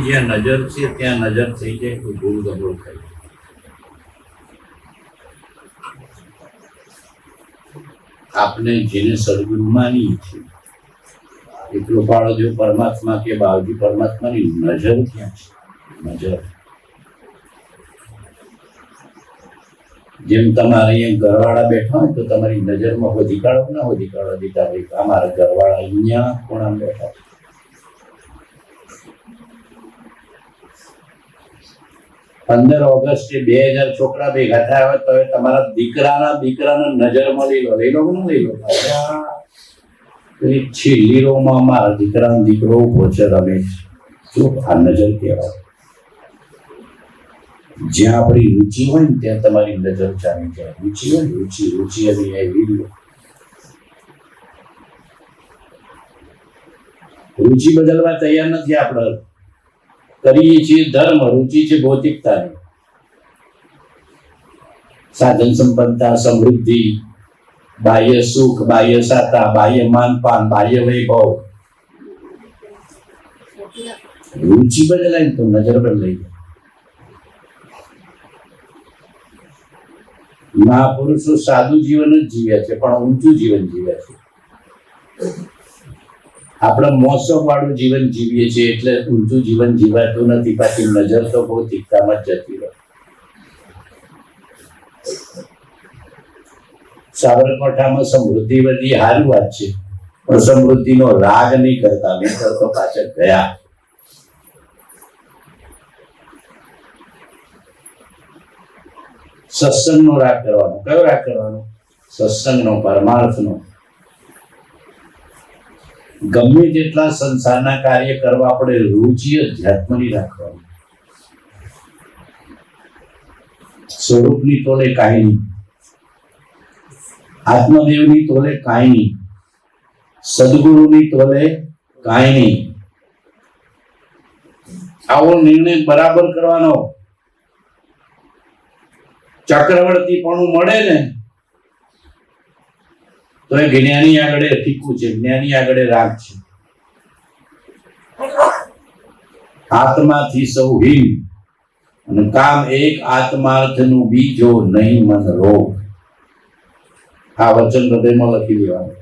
જ્યાં નજર છે ત્યાં નજર થઈ જાય તો ભૂલ ગબડો થાય. આપને જેને સદગુરુ માનીએ છીએ એટલો પાડો જો પરમાત્મા કે બાવજી પરમાત્માની નજર ક્યાં છે? નજર જેમ તમારે અહીંયા ઘરવાળા બેઠા હોય તો તમારી નજરમાં હોધી કાઢો ના હોધી કાઢો દીધા ભાઈ અમારા ઘરવાળા અહીંયા કોણ બેઠા છે. 15 ઓગસ્ટે 2000 છોકરા ભેગા થયા હોય તો તમારા દીકરાના નજરમાં લઈ લો કે ના લઈ લો? છેલ્લી રોમાં અમારા દીકરાનો દીકરો ઉભો છે રમેશ. શું આ નજર કહેવાય? જ્યાં આપણી રુચિ હોય ને ત્યાં તમારી નજર ચાલી જાય. રુચિ હોય ને રુચિ અને એવી રુચિ બદલવા તૈયાર નથી. આપણે કરીએ છીએ ધર્મ, રુચિ છે ભૌતિકતાની. સાધન સંપન્નતા, સમૃદ્ધિ, બાહ્ય સુખ, બાહ્ય સાતા, બાહ્ય માનપાન, બાહ્ય વૈભવ. રુચિ બદલાય તો નજર બદલાઈ જાય. મહાપુરુષો સાદું જીવન જ જીવ્યા છે પણ ઊંચું જીવન જીવ્યા છે. આપણે મોસમ વાળું જીવન જીવીએ છીએ એટલે ઊંચું જીવન જીવાતું નથી. પાછી નજર તો ભૌતિકતામાં જ જતી રહે. સાબરકાંઠામાં સમૃદ્ધિ બધી સારી વાત છે પણ સમૃદ્ધિનો રાગ નહીં કરતા. નહીં કરતો પાછળ ગયા. સત્સંગનો રાગ કરવાનો. કયો રાગ કરવાનો? સત્સંગનો, પરમાર્થનો. ગમે તેટલા સંસારના કાર્ય કરવા આપણે રુચિ અધ્યાત્મની રાખવાની. સ્વરૂપની તોલે કાંઈ નહીં, આત્મદેવની તોલે કાંઈ નહીં, સદગુરુની તોલે કાંઈ નહીં. આવો નિર્ણય બરાબર કરવાનો. ચક્રવર્તી પણ મળે ને તો એ જ્ઞાની આગળ ફીકું છે, જ્ઞાની આગળ રાગ છે. આત્માથી સૌ હિમ અને કામ એક આત્માર્થનું બીજો નહીં મન રોગ. આ વચન હૃદયમાં લખી દેવાનું.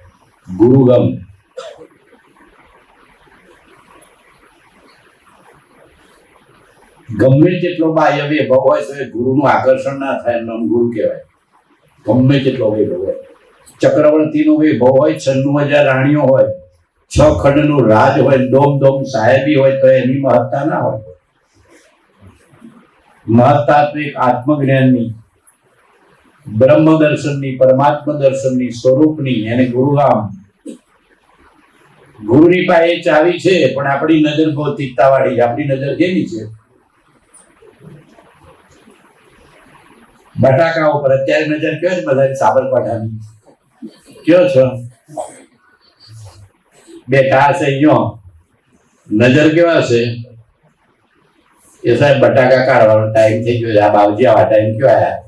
ગુરુગમ. ગમે તેટલો બાહ્ય વૈભવ હોય તો એ ગુરુનું આકર્ષણ ના થાય. નામ ગુરુ કહેવાય. ગમે તેટલો વૈભવ હોય. ચક્રવર્તીનો વૈભવ હોય, 96,000 રાણીઓ હોય, 6 ખંડનું રાજ હોય, દોમ સાહેબી હોય તો એની મહત્તા ના હોય. મહત્તા તો એક આત્મજ્ઞાનની, બ્રહ્મ દર્શનની, પરમાત્મા દર્શનની, સ્વરૂપની. એને ગુરુગામ. ગુરુની પાસે ચાવી છે પણ આપણી નજર ભૌતિકતા વાળી. આપણી નજર કેવી છે? બટાકા ઉપર. અત્યારે નજર કયો છે બધા? સાબરકાંઠાની કયો છો? બેઠા હશે અહીંયા. નજર કેવા છે? એ સાહેબ બટાકા કાઢવાનો ટાઈમ થઈ ગયો. આ બાવજી આવા ટાઈમ કયો આયા?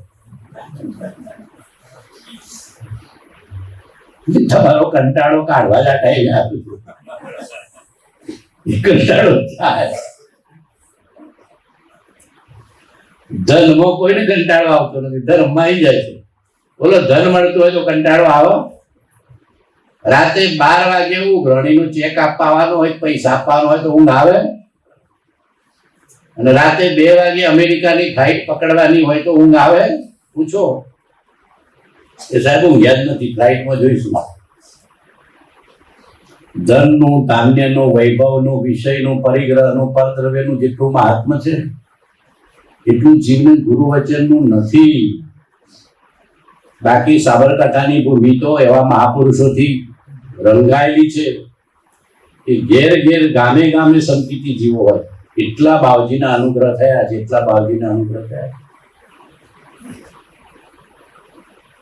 તમારો કંટાળો કાઢવા જ આ ટાઈમ આપ્યું. કંટાળો થાય. ધનમાં કોઈને કંટાળો આવતો નથી. ધર્મમાં આવી જાય છે. બોલો, ધન મળતું હોય તો કંટાળો આવો? રાતે 12 વાગે ઉઘરણીનું ચેક આપવાનો હોય, પૈસા આપવાનો હોય તો ઊંઘ આવે? અને રાતે 2 વાગે અમેરિકાની ફ્લાઇટ પકડવાની હોય તો ઊંઘ આવે? પૂછો. એ સાહેબ ઊંઘ્યા જ નથી, ફ્લાઇટમાં જોઈશું. ધનનું, ધાન્યનું, વૈભવનું, વિષયનું, પરિગ્રહનું, પરદ્રવ્યનું જેટલું મહાત્મ છે એટલું જીવન ગુરુ વચનનું નથી. બાકી સાબરકાંઠાની ભૂમિ તો એવા મહાપુરુષોથી રંગાયેલી છે કે ઘેર ઘેર, ગામે ગામે સંકિતી જીવો હોય. એટલા બાવજીના અનુગ્રહ થયા છે, એટલા બાવજીના અનુગ્રહ થયા.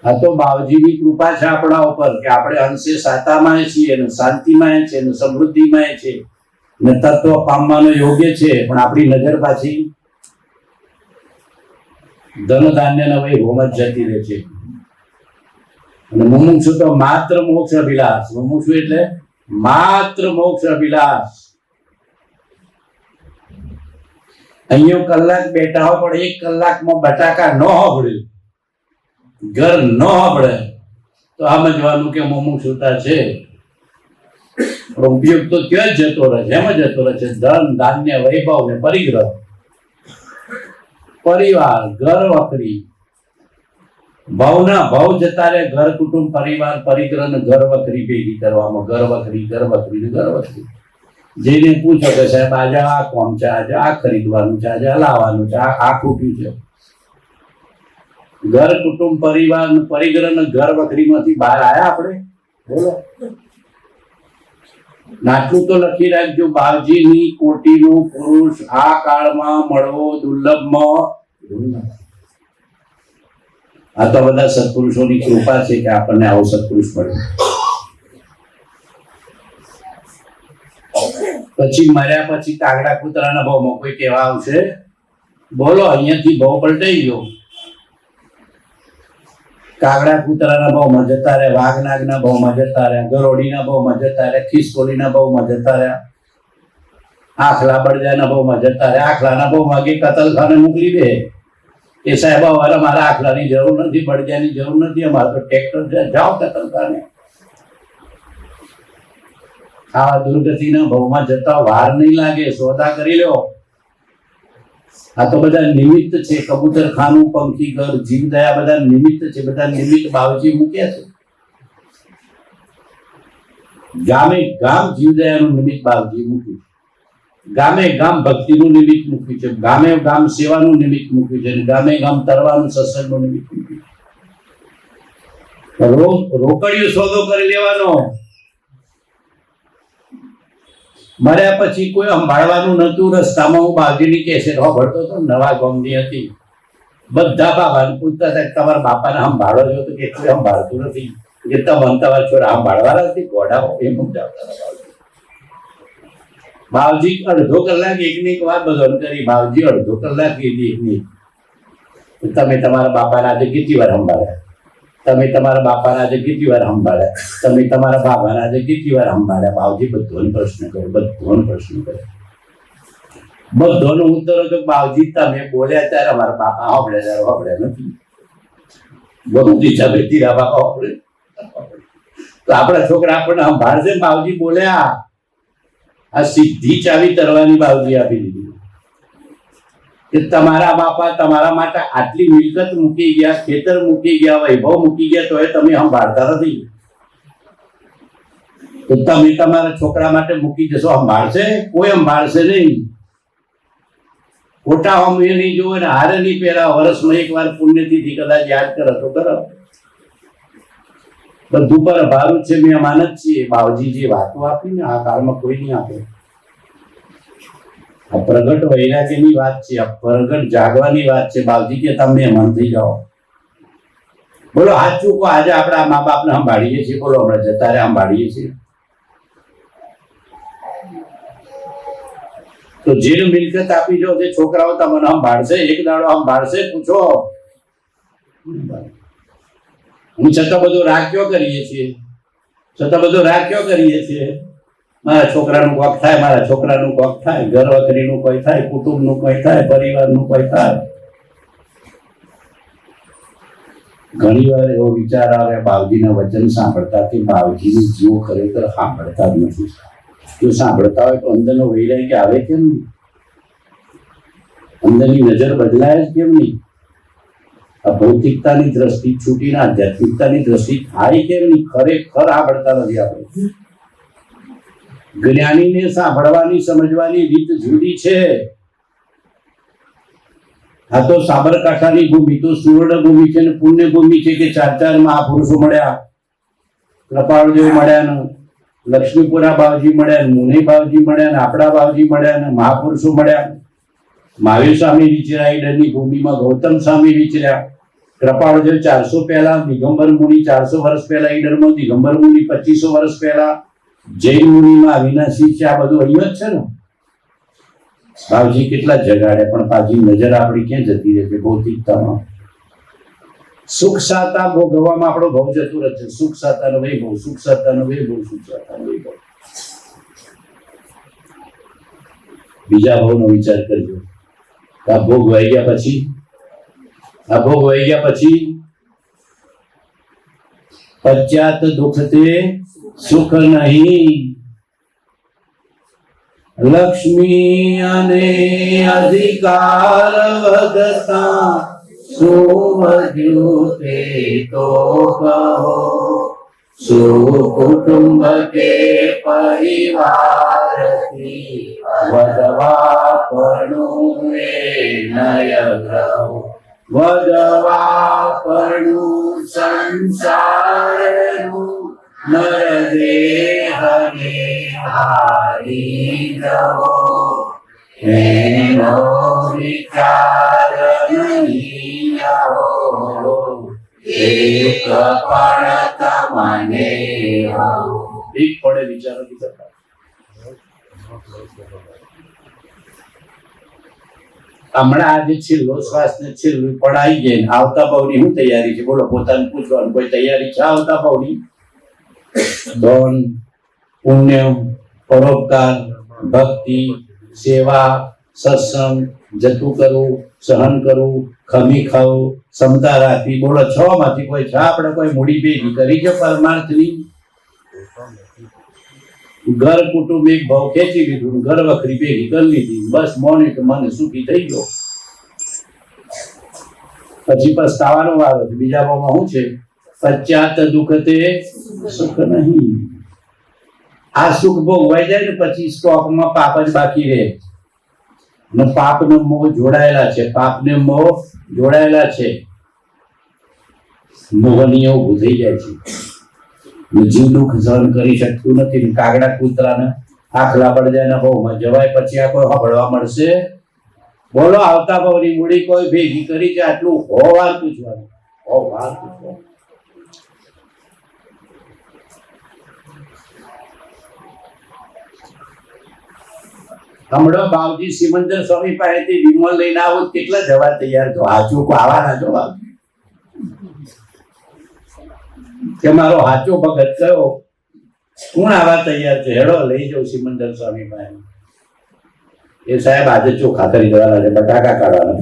આ તો બાવજીની કૃપા છે આપણા ઉપર કે આપણે અંશે સાતામાં છીએ ને શાંતિમાં છે ને સમૃદ્ધિમાં છે ને તત્વ પામવાનો યોગ્ય છે. પણ આપણી નજર પાછી ધન ધાન્યના વૈભવમાં જ જતી રહે છે. અને મુમુક્ષુ તો માત્ર મોક્ષ અભિલાષ. મુમુક્ષુ એટલે માત્ર મોક્ષ અભિલાષ. અહીંયા કલાક બેઠા હોય પણ 1 કલાકમાં બટાકા ન હોબળે, ઘર ન હોબળે, તો સમજવાનું કે મુમુક્ષુતા છે. ઉપયોગ તો ત્યાં જ જતો રહે છે, એમ જ જતો રહે છે. ધન, ધાન્ય, વૈભવ ને પરિગ્રહ, પરિવાર, ઘર વખરી, ભાવના ભાવ જતા રહે. ઘર, કુટુંબ, પરિવાર, પરિગ્રહ ને ઘર વખરી ભેગી કરવામાં, ઘર વખરી ને ઘર વખરી. જેને પૂછો કે સાહેબ આજે આ કોમ છે, આજે આ ખરીદવાનું છે, આજે આ લાવવાનું છે, આ ખૂટ્યું છે. ઘર, કુટુંબ, પરિવાર, પરિગ્રહ ને ઘર વખરીમાંથી બહાર આયા આપણે? બોલો. આટલું તો લખી રાખજો, બાવજીની કોટીનો પુરુષ આ કાળમાં મળવો દુર્લભમાં. આ તો બધા સત્પુરુષોની કૃપા છે કે આપણને આવો સત્પુરુષ મળ્યો. પછી મર્યા પછી કાગડા કૂતરાના ભાવમાં કોઈ કહેવા આવશે? બોલો, અહીંયાથી ભાવ પલટાઈ ગયો. કાગડા કૂતરાના ભાવમાં જતા રહ્યા, વાઘ નાગના ભાવમાં જતા રહ્યા, ગરોડીના ભાવમાં જતા રહ્યા, ખિસકોલીના ભાવમાં જતા રહ્યા, આખલા બળજાના ભાવમાં જતા રહ્યા. આખલાના ભાવમાં કે કતલખાને મોકલી દે એ સાહેબ, અમારે મારા આખલાની જરૂર નથી, બળજાની જરૂર નથી, અમારે તો ટ્રેક્ટર છે, જાઓ કતલખાને. આવા દુર્ગતિના ભાવમાં જતા વાર નહીં લાગે, સોદા કરી લો. આ તો બધા નિમિત્ત છે. કબૂતર ખાનું, પંખી ઘર, જીવદયા બધા નિમિત્ત છે. બધા નિમિત્ત બાવજી મૂક્યા છે. ગામે ગામ જીવદયાનું નિમિત્ત બાવજી મૂક્યું, ગામે ગામ ભક્તિનું નિમિત્ત મૂક્યું છે, ગામે ગામ સેવાનું નિમિત્ત મૂક્યું છે, ગામે ગામ તરવાનું સત્સંગનું નિમિત્ત મૂક્યું છે. રોકડિયું સોદો કરી લેવાનો. મર્યા પછી કોઈ સંભાળવાનું નતું. રસ્તામાં હું બાવજીની કેસેટ સાંભળતો હતો, નવા ગામની હતી. બધા બાબાને પૂછતા હતા તમારા બાપાને સંભાળો છો? તો કે કોઈ સંભાળતું નથી. કે તમારા છોરા સંભાળવાના નથી, ઘોડા એમ સમજાવતા. બાવજી અડધો કલાક એકની વાત બધો કરી. બાવજી અડધો કલાક કીધી એકની. તમે તમારા બાપાને આજે કેટલી વાર સંભાળ્યા? તમે તમારા બાપાને આજે કેટલી વાર સંભાળ્યા? તમે તમારા બાબાને આજે કેટલી વાર સંભાળ્યા? બાવજી બધોને પ્રશ્ન કર્યો, બધોને પ્રશ્ન કર્યો. બધોનો ઉત્તર હતો બાવજી તમે બોલ્યા ત્યારે અમારા બાપા સાંભળે, ત્યારે સાંભળ્યા નથી. બહુજી તમે તીરા બાપા સાંભળે તો આપણા છોકરા આપણને સંભાળશે. બાવજી બોલ્યા. આ સીધી ચાવી તરવાની બાવજી આપી દીધી કે તમારા બાપા તમારા માટે આટલી મિલકત મૂકી ગયા, ખેતર મૂકી ગયા, વૈભવ મૂકી ગયા, તો એ તમે સંભાળતા નથી. તો તમે તમારા છોકરા માટે મૂકી જશો, સંભાળશે? કોઈ સંભાળશે નહીં. ખોટા હમ એ નહીં જોવે ને હારે નહીં પહેરા. વર્ષમાં એકવાર પુણ્યતિથિ કદાચ યાદ કરો તો કરો. બધું પર ભારું છે. મેં માનત છીએ. બાવજી જે વાતો આપી ને આ કાળમાં કોઈ નહીં આપે. આ પ્રગટ વૈરાગ્યની વાત છે, આ પ્રગટ જાગવાની વાત છે. બાવજી કે તમે મન થઈ જાઓ. બોલો હાથ ચૂકો. આજે આપણા મા બાપને સંભાળીએ છીએ. બોલો હમણાં જતા રે સંભાળીએ છીએ. તો જે મિલકત આપી જો તે છોકરાઓ તમને સંભાળશે? એક દાડો સંભાળશે? પૂછો. હું છતાં બધો રાગ ક્યો કરીએ છીએ? મારા છોકરાનું કોક થાય, મારા છોકરાનું કોક થાય, ઘર વખરીનું કોઈ થાય, કુટુંબનું કોઈ થાય, પરિવારનું કોઈ થાય. ઘણી વાર એવો વિચાર આવે બાવજીના વચન સાંભળતા કે બાવજીનું જીવ ખરેખર સાંભળતા જ નથી. જો સાંભળતા હોય તો અંદરનો વૈરાગ્ય આવે કેમ નહીં? અંદરની નજર બદલાય જ કેમ નહીં? આ ભૌતિકતાની દ્રષ્ટિ છૂટીને આધ્યાત્મિકતાની દ્રષ્ટિ થાય કેમ નહીં? ખરેખર સાંભળતા નથી આપણે. જ્ઞાનીને સાંભળવાની સમજવાની રીત જુદી છે. આ તો સાબરકાંઠાની ભૂમિ તો સુવર્ણ ભૂમિ છે ને પુણ્ય ભૂમિ છે કે 4 મહાપુરુષો મળ્યા. કૃપાળદેવ મળ્યા ને લક્ષ્મીપુરા બાવજી મળ્યા ને મુનિ બાવજી મળ્યા ને આપણા બાવજી મળ્યા ને મહાપુરુષો મળ્યા. મહાવીર સ્વામી વિચર્યા ઈડરની ભૂમિમાં, ગૌતમ સ્વામી વિચર્યા. કૃપાળદેવ 400 પહેલા, દિગંબર મુનિ 400 વર્ષ પહેલા ઈડરમાં, દિગંબર મુનિ 2500 વર્ષ પહેલા, જૈન મુનિમાં અવિનાશી છે. આ બધું અહીંયા જ છે ને. બાવજી કેટલા જગાડે પણ પાછી નજર આપણી ક્યાં જતી રહે છે? ભૌતિકતામાં. સુખ સાતા ભોગવવામાં આપણો ભાવ જતો રહે છે. સુખ સાતાનો વૈભવ, સુખ સાતાનો વૈભવ, સુખ સાતાનો વૈભવ. બીજા ભાવનો વિચાર કરજો. આ ભોગ વહી ગયા પછી પશ્ચાત દુઃખ તે સુખ નહીં. લક્ષ્મી અને અધિકાર વધતા શું વધ્યું તે તો કહો. સુકુટુંબ કે પરિવારથી વધવા પણું એ નયગ્રહ. વધવા પણું સંસારનું નરદેહને હારી જવો. એનો વિચાર નહીં આવો. એક પણ તમને એક પડે વિચારો નથી કરતા. હમણાં આજે છેલ્લો શ્વાસ ને છેલ્લું પડાઈ જાય ને આવતા ભાવની શું તૈયારી છે બોલો? પોતાને પૂછવાનું કોઈ તૈયારી છે આવતા ભાવની? દાન, પુણ્ય, પરોપકાર, ભક્તિ, સેવા, સત્સંગ, જતું કરવું, સહન કરવું, ખમી ખાવું, ક્ષમતા રાખવી, બોલો 6 માંથી કોઈ છે? આપણે કોઈ મૂડી ભેગી કરી છે પરમાર્થની? ઘર કુટુંબ એક ભાવ ખેંચી લીધું, ઘર વખરી ભેગી કરી લીધી, બસ મોને તો મને સુખી થઈ ગયો. પછી પસ્તાવાનો વારો છે. બીજા ભાવમાં શું છે? પશ્ચાત દુઃખ તે સુખ નહીં. આ સુખ ભોગવાઈ જાય ને પછી સ્ટોકમાં પાપ જ બાકી રહે. ને પાપનો મોહ જોડાયેલા છે, પાપને મોહ જોડાયેલા છે. મોહનીય ઊભું થઈ જાય છે. જીવ દુઃખ સહન કરી શકતું નથી. કાગડા કૂતરાને આખલા પડજાના ભાવમાં જવાય પછી આ કોઈ સાંભળવા મળશે? બોલો આવતા ભાવની મૂડી કોઈ ભેગી કરી છે? આટલું હોવાર પૂછવાનું, હોવાર પૂછવાનું. હમણાં બાવજી સિમંદર સ્વામી પાસેથી વિમલ લઈને આવો કેટલા જવા તૈયાર છો? હાચું આવાના જવાબ કે મારો હાચો ભગત કયો? કોણ આવા તૈયાર છે? હેડો લઈ જાઉં સિમંદર સ્વામી પાસે. એ સાહેબ આજે ચોખા કરી દેવાના છે, બટાકા કાઢવાના.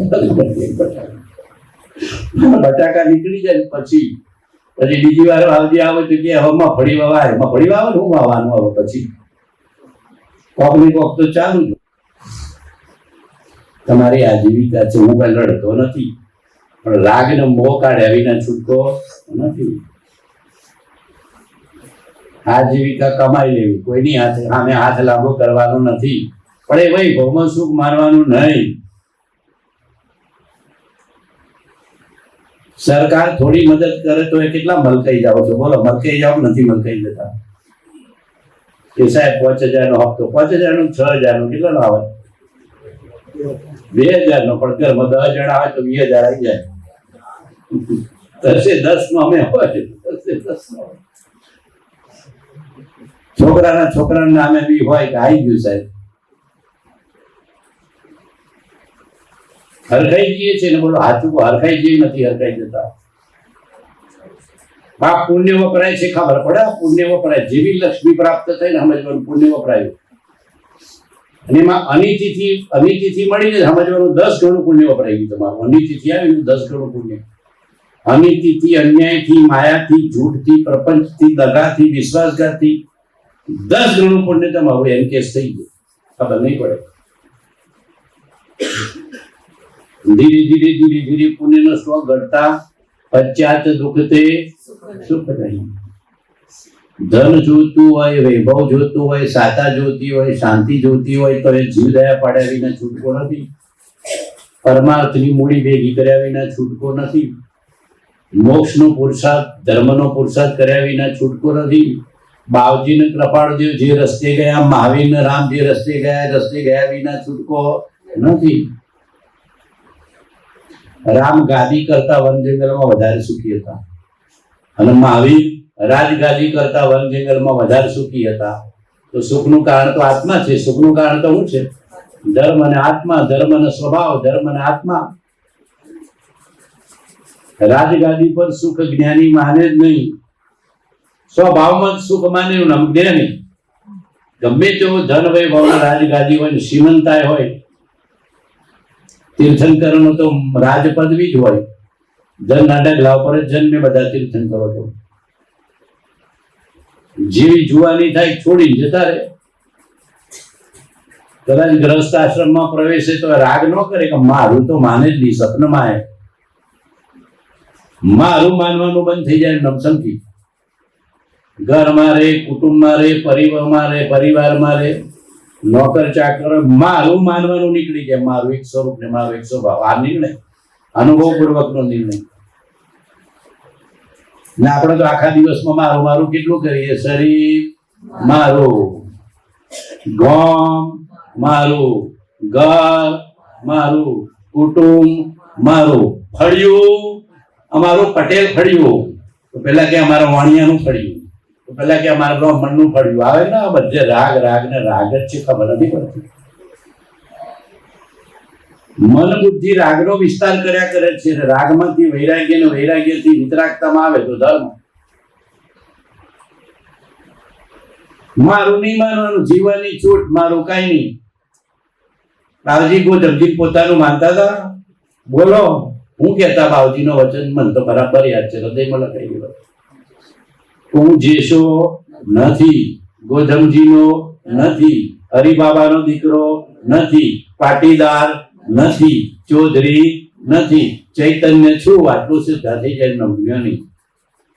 બટાકા નીકળી જાય પછી બીજી વાર આવજી આવે તો કે હવે મગફળી વાવાય. મગફળી વાવે શું વાવવાનું? હવે પછી કોક ની કોક તો ચાલુ જ. તમારી આજીવિકા છે. હું કઈ લડતો નથી, પણ રાગ ને મોહ કાઢ્યા વિના છૂટકો નથી. આજીવિકા કમાઈ લેવી, કોઈની સામે હાથ લાંબો કરવાનો નથી, પણ એ વૈભવમાં સુખ માનવાનું નહીં. સરકાર થોડી મદદ કરે તો એ કેટલા મલકાઈ જાઓ છો? બોલો મલકાઈ જાઓ? નથી મલકાઈ જતા. કે સાહેબ 5000 નો હપ્તો, 5000 નું 6000 નું કેટલા નો આવે? 2000 નો. પણ ઘરમાં 10 જણા આવે તો 20000 આવી જાય. 10 નો અમે હોય, 10 નો છોકરાના નામે બી હોય કે આવી ગયું સાહેબ. હરખાઈ જઈએ છે ને બોલો હાચું હરખાઈ જઈએ નથી હરખાઈ જતા. આ પુણ્ય વપરાય છે ખબર પડે? પુણ્ય વપરાય. જેવી લક્ષ્મી પ્રાપ્ત થઈ ને સમજવાનું પુણ્ય વપરાયું. અને એમાં અનિતિથી મળીને સમજવાનું 10 ગણું પુણ્ય વપરાય ગયું તમારું. અનિતિથી આવ્યું 10 ગણું પુણ્ય. અનિતિથી, અન્યાયથી, માયાથી, જૂઠથી, પ્રપંચથી, દગાથી, વિશ્વાસઘાતથી 10 ગણું પુણ્ય તમારું એનકેસ થઈ ગયું. ખબર નહીં પડે. ધીરે ધીરે પુણ્યનો સ્વ ઘટતા પશ્ચાત દુઃખ તે સુખ નહીં. ધન જોતું હોય, વૈભવ જોતું હોય, સાતા જોતી હોય, શાંતિ જોતી હોય તો એ જીવ દયા પાડ્યા વિના છૂટકો નથી. પરમાર્થની મૂડી ભેગી કર્યા વિના છૂટકો નથી. મોક્ષનો પુરુષાર્થ, ધર્મનો પુરુષાર્થ કર્યા વિના છૂટકો નથી. બાવજીને કૃપાળદેવ જે રસ્તે ગયા, મહાવીર ને રામ જે રસ્તે ગયા વિના છૂટકો નથી. રામ ગાદી કરતા વન જંગલમાં વધારે સુખી હતા અને મહાવીર રાજગાદી કરતા વન જંગલમાં વધારે સુખી હતા. તો સુખનું કારણ તો આત્મા છે. સુખનું કારણ તો શું છે? ધર્મ અને આત્મા, ધર્મ અને સ્વભાવ, ધર્મ અને આત્મા. રાજગાદી પર સુખ જ્ઞાની માને જ નહીં. સ્વભાવમાં સુખ માને જ્ઞાની. ગમે તેવો ધન વૈભવ રાજગાદી હોય, શ્રીમંતાય હોય, તીર્થંકરોનો તો રાજ પદવી જ હોય, જનના ડગલા ઉપર જ જન્મે બધા તીર્થંકરો તો. જેવી જુવાની થાય છોડી જતા રહે. કદાચ ગ્રસ્ત આશ્રમમાં પ્રવેશે તો રાગ ન કરે કે મારું તો માને જ નહીં, સપનમાં મારું માનવાનું બંધ થઈ જાય નમસમથી. ઘરમાં રે, કુટુંબમાં રે, પરિવારમાં રે, નોકર ચાકર, મારું માનવાનું નીકળી જાય. મારું એક સ્વરૂપ ને મારું એક સ્વભાવ, આ નિર્ણય અનુભવપૂર્વકનો નિર્ણય. ને આપણે તો આખા દિવસમાં મારું મારું કેટલું કરીએ? શરીર મારું, ગામ મારું, ઘર મારું, કુટુંબ મારું, ફળિયું અમારું પટેલ ફળિયું, તો પેલા કે અમારા વાણિયાનું ફળિયું, તો પેલા કે અમારા બ્રાહ્મણનું ફળિયું. આવે ને બધે રાગ રાગ ને રાગ જ છે, ખબર નથી પડતી. મન બુદ્ધિ રાગનો વિસ્તાર કર્યા કરે છે. રાગમાંથી વૈરાગ્ય ને વૈરાગ્યથી વિતરાગતામાં આવે તો ધર્મ. મારું નહીં માનવાનું, જીવવાની છૂટ, મારું કઈ નહીં. બાવજી ગોધમજી પોતાનું માનતા હતા. બોલો હું કહેતા બાવજી નો વચન મન તો બરાબર યાદ છે, હૃદયમાં લખાઈ ગયો. હું જેસો નથી, ગોધમજીનો નથી, હરિબાબાનો દીકરો નથી, પાટીદાર નથી, ચૌધરી નથી, ચૈતન્ય છું. આટલું સિદ્ધા થઈ જાય જ્ઞાની.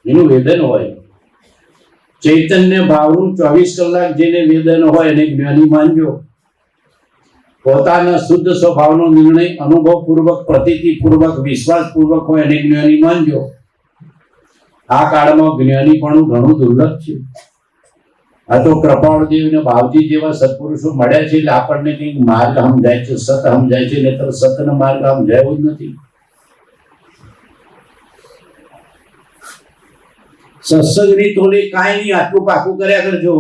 એનું વેદન હોય. ચૈતન્ય ભાવનું 24 કલાક જેને વેદન હોય એને જ્ઞાની માનજો. પોતાના શુદ્ધ સ્વભાવનો નિર્ણય અનુભવપૂર્વક, પ્રતીતિપૂર્વક, વિશ્વાસપૂર્વક હોય એને જ્ઞાની માનજો. આ કાળમાં જ્ઞાની પણ ઘણું દુર્લભ છે. આ તો કૃપાળદેવ ને બાવજી જેવા સત્પુરુષો મળ્યા છે એટલે આપણને કંઈક માર્ગ સમજાય છે, સત સમજાય છે, નહીતર સતનો માર્ગ સમજાયો જ નથી. સત્સંગની તોલે કાંઈ નહીં, આટલું પાકું કર્યા કરજો.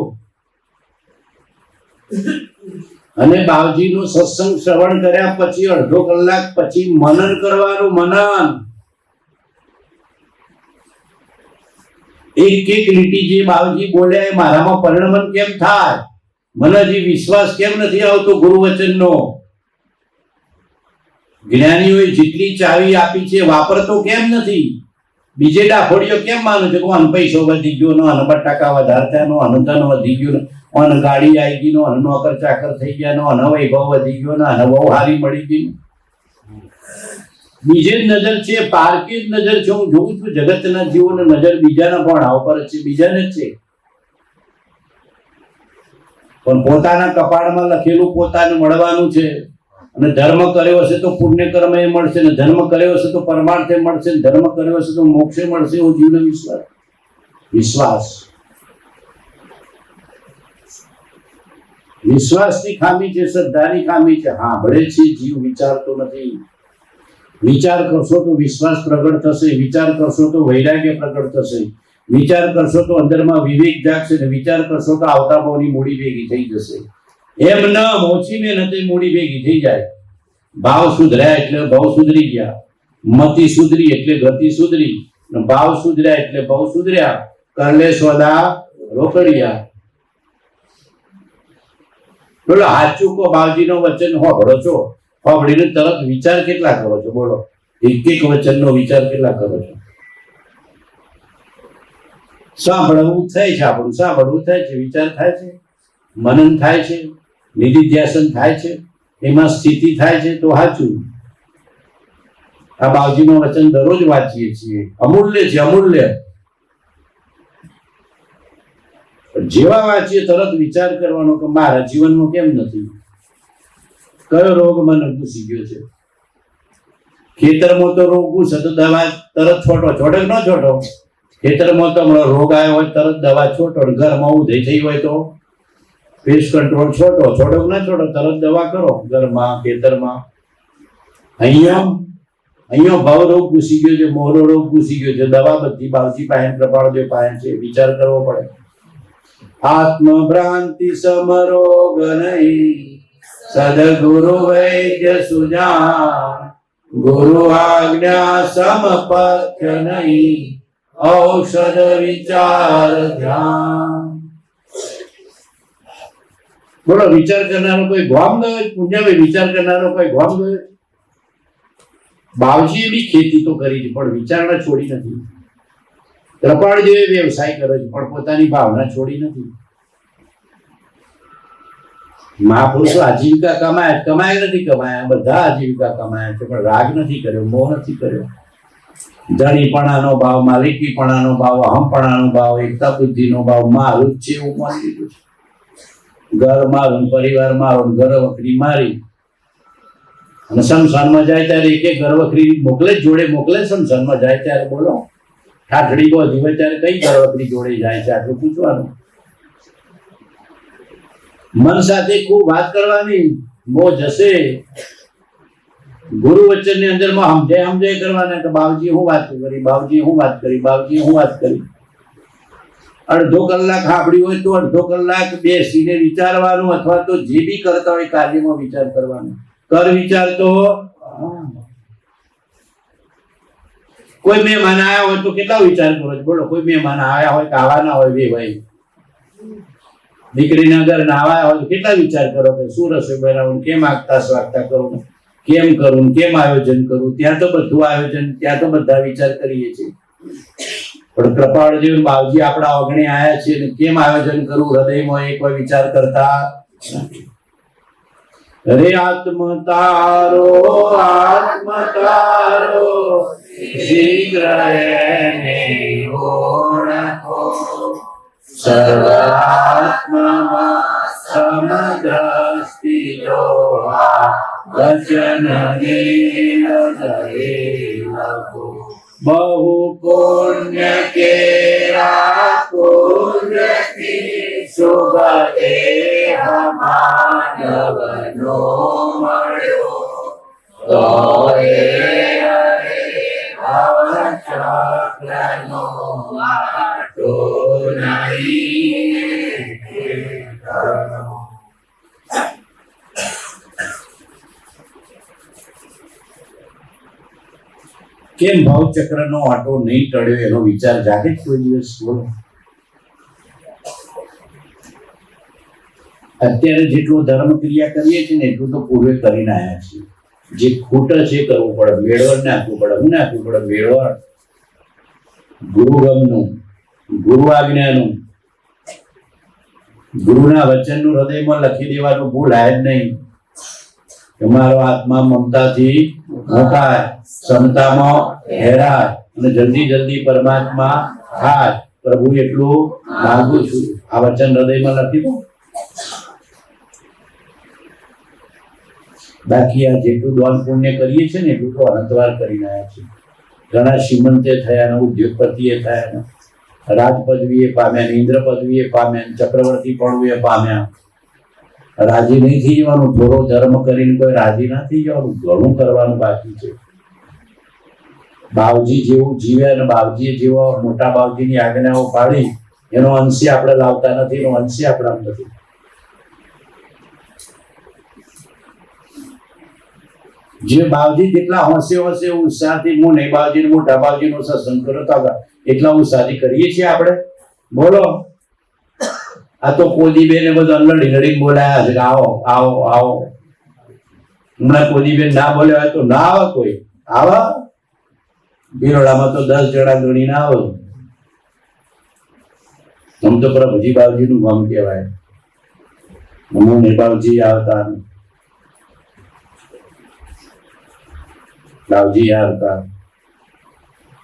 અને બાવજીનું સત્સંગ શ્રવણ કર્યા પછી અડધો કલાક પછી મનન કરવાનું. મનન એક એક લીટી જે બાવજી બોલ્યા એ મારામાં પરિણમન કેમ થાય? મને હજી વિશ્વાસ કેમ નથી આવતો ગુરુ વચનનો? જ્ઞાનીઓએ જેટલી ચાવી આપી છે વાપરતો કેમ નથી? બીજે ડાફોડીઓ કેમ માનું છે કે અન પૈસો વધી ગયો, નો અન બટાકા વધારે થયા, નો અન ધન વધી ગયું, અન ગાડી આવી ગઈ, નો અન નોકર ચાકર થઈ ગયા, નો અન વૈભવ વધી ગયો, નો અન બહુ હારી મળી ગઈ. બીજે જ નજર છે, પારકી જ નજર છે. હું જોઉં છું જગતના જીવોને નજર બીજાના ભણા ઉપર છે, બીજાને જ છે. પણ પોતાના કપાળમાં લખેલું પોતાને મળવાનું છે. અને ધર્મ કર્યો હશે તો પુણ્ય કર્મ એ મળશે, ને ધર્મ કર્યો હશે તો પરમાર્થે મળશે, ને ધર્મ કર્યો હશે તો મોક્ષે મળશે. એવો જીવનો વિશ્વાસ વિશ્વાસની ખામી છે, શ્રદ્ધાની ખામી છે. હા ભળે છે જીવ, વિચારતો નથી. વિચાર કરશો તો વિશ્વાસ પ્રગટ થશે, વિચાર કરશો તો વૈરાગ્ય પ્રગટ થશે, વિચાર કરશો તો અંદરમાં વિવેક જાગશે, ને વિચાર કરશો તો આવતા ભાવની મૂડી ભેગી થઈ જશે. એમ ન ઓછી મહેનતે મૂડી ભેગી થઈ જાય. ભાવ સુધર્યા એટલે ભાવ સુધરી ગયા, મતિ સુધરી એટલે ગતિ સુધરી, ભાવ સુધર્યા એટલે ભાવ સુધર્યા. કરલે સોદા રોકડિયા. બોલો હાચું કો, બાવજીનો વચન હોભળો છો, હોભળીને તરત વિચાર કેટલા કરો છો? બોલો એક એક વચનનો વિચાર કેટલા કરો છો? સાંભળવું થાય છે, આપણું સાંભળવું થાય છે, વિચાર થાય છે, મનન થાય છે, નિધિધ્યાસન થાય છે, એમાં સ્થિતિ થાય છે તો સાચું. આ બાવજીનું વચન દરરોજ વાંચીએ છીએ. અમૂલ્ય છે, અમૂલ્ય. જેવા વાંચીએ તરત વિચાર કરવાનો કે મારા જીવનમાં કેમ નથી, કયો રોગ મને ઘૂસી ગયો છે. ખેતરમાં તો રોગ ઘૂસે તો દવા તરત છોટો, છોટો ન છોટો. ખેતરમાં તો હમણાં રોગ આવ્યો હોય તરત દવા છોટો, ઘરમાં ઉધઈ થઈ હોય તો પેસ્ટ કંટ્રોલ છોટો, છોટો ના છોટો, તરત દવા કરો ઘરમાં, ખેતરમાં. અહીંયા ભાવ રોગ ઘૂસી ગયો છે, મોરો રોગ ઘૂસી ગયો છે, દવા બધી બાવજી પાસે, કૃપાળદેવ પાસે છે. વિચાર કરવો પડે. આત્મ ભ્રાંતિ સમરોગ નહીં, સદગુરુ વૈદ્ય સુજાન, ગુરુ આજ્ઞા સમપથ્ય નહીં, ઔષધ વિચાર ધ્યાન. બોલો વિચાર કરનારો કોઈ ગોમ ગયો? પુણ્યભાઈ વિચાર કરનારો કોઈ ગોમ ગયો? બાવજીએ બી ખેતી તો કરી છે પણ વિચારણા છોડી નથી. કૃપાળદેવે વ્યવસાય કર્યો છે પણ પોતાની ભાવના છોડી નથી. મહાપુરુષો આજીવિકા કમાયા નથી કમાયા, બધા આજીવિકા કમાયા છે પણ રાગ નથી કર્યો, મોહ નથી કર્યો. ધણીપણાનો ભાવ, માલિકીપણાનો ભાવ, અહમપણાનો ભાવ, એકતા બુદ્ધિનો ભાવ મારું જ છે એવું માની લીધું છે. ઘર મારું, પરિવાર મારો, ઘર વખરી મારી. અને શમશાનમાં જાય ત્યારે એક ઘર વખરી મોકલે, જોડે મોકલે. શમશાનમાં જાય ત્યારે બોલો ઠાઠડી બોધી હોય ત્યારે કઈ ઘર વખરી જોડે જાય છે આટલું પૂછવાનું. મન સાથે ખૂબ વાત કરવાની, મોહ જશે. ગુરુ વચન ની અંદર માં સમજાય કરવાના કે બાવજી હું વાત કરી, બાવજી હું વાત કરી, બાવજી હું વાત કરી. અડધો કલાક સાંભળી હોય તો અડધો કલાક બેસીને વિચારવાનું, અથવા તો જે બી કરતા હોય કાર્યમાં વિચાર કરવાનો. કર વિચાર તો કોઈ મહેમાન આવ્યા હોય તો કેટલા વિચાર કરો છો બોલો. કોઈ મહેમાન આવ્યા હોય કે આવવાના હોય બે ભાઈ, દીકરીના ઘર ના આવ્યા હોય તો કેટલા વિચાર કરો કે શું રસોઈ બનાવું, કેમ આગતા સ્વાગતા કરું, કેમ કરું, કેમ આયોજન કરું. ત્યાં તો બધું આયોજન, ત્યાં તો બધા વિચાર કરીએ છીએ. પણ કૃપાળદેવ બાવજી આપણા ઓગણે આયા છે ને કેમ આયોજન કરું હૃદયમાં એક વાર વિચાર કરતા નથી. રે આત્મ તારો શીઘ્ર એને ઓળખો, સર્વાત્મા સમદ્રષ્ટિ જો વચન બહુ પુણ્ય કેરા પુણ્યથી શુભ દેહ માનવનો મળ્યો, તો હરે ભવચક્રનો આટો નહીં. કેમ ભાવચક્રનો આટો નહીં ટળ્યો એનો વિચાર જાગે કોઈ દિવસ બોલો. અત્યારે જેટલું ધર્મ ક્રિયા કરીએ છીએ ને એટલું તો પૂર્વે કરીને આવ્યા છીએ. જે ખૂટ છે કરવું પડે, મેળવણ નાખવું પડે. શું નાખવું પડે? મેળવણ, ગુરુગમનું, ગુરુ આજ્ઞાનું, ગુરુના વચનનું હૃદયમાં લખી દેવાનું ભૂલાય જ નહીં. તમારો આત્મા મમતાથી મોટાય, ક્ષમતામાં હેરાય અને જલ્દી પરમાત્મા થાય. પ્રભુ એટલું માંગુ છું, આ વચન હૃદયમાં લખી દો. બાકી આ જેટલું દાન પુણ્ય કરીએ છીએ ને એટલું તો અનંતવાર કરીને આવ્યા છે. ઘણા શ્રીમંતે થયા, ઉદ્યોગપતિએ થયા, રાજ પદવીએ પામ્યા, ઇન્દ્ર પદવીએ પામ્યા, ચક્રવર્તી પડવું એ પામ્યા. રાજી નહીં થઈ જવાનું. થોડો ધર્મ કરીને કોઈ રાજી ના થઈ જવાનું, ઘણું કરવાનું બાકી છે. બાવજી જેવું જીવે અને બાવજી જેવો મોટા બાવજીની આજ્ઞાઓ પાડી એનો અંશી આપણે લાવતા નથી, એનો અંશી આપણા નથી. જે બાવજી જેટલા હોંશે ઉત્સાહથી હું નહીં બાવજી મોટા બાવજી નો સત્સંગ કરતા એટલા ઉત્સાહથી કરીએ છીએ આપણે બોલો. આ તો કોદીબેન ને બધા લડી બોલાયા છે કે આવો આવો આવો. હમણાં કોદીબેન ના બોલ્યા હોય તો ના આવે, કોઈ આવા બિરોડામાં તો 10 જણા ગણી ના આવે. આમ તો પ્રભુજી બાવજી નું ગામ કહેવાય. હું બાવજી આવતા, બાવજી આવતા,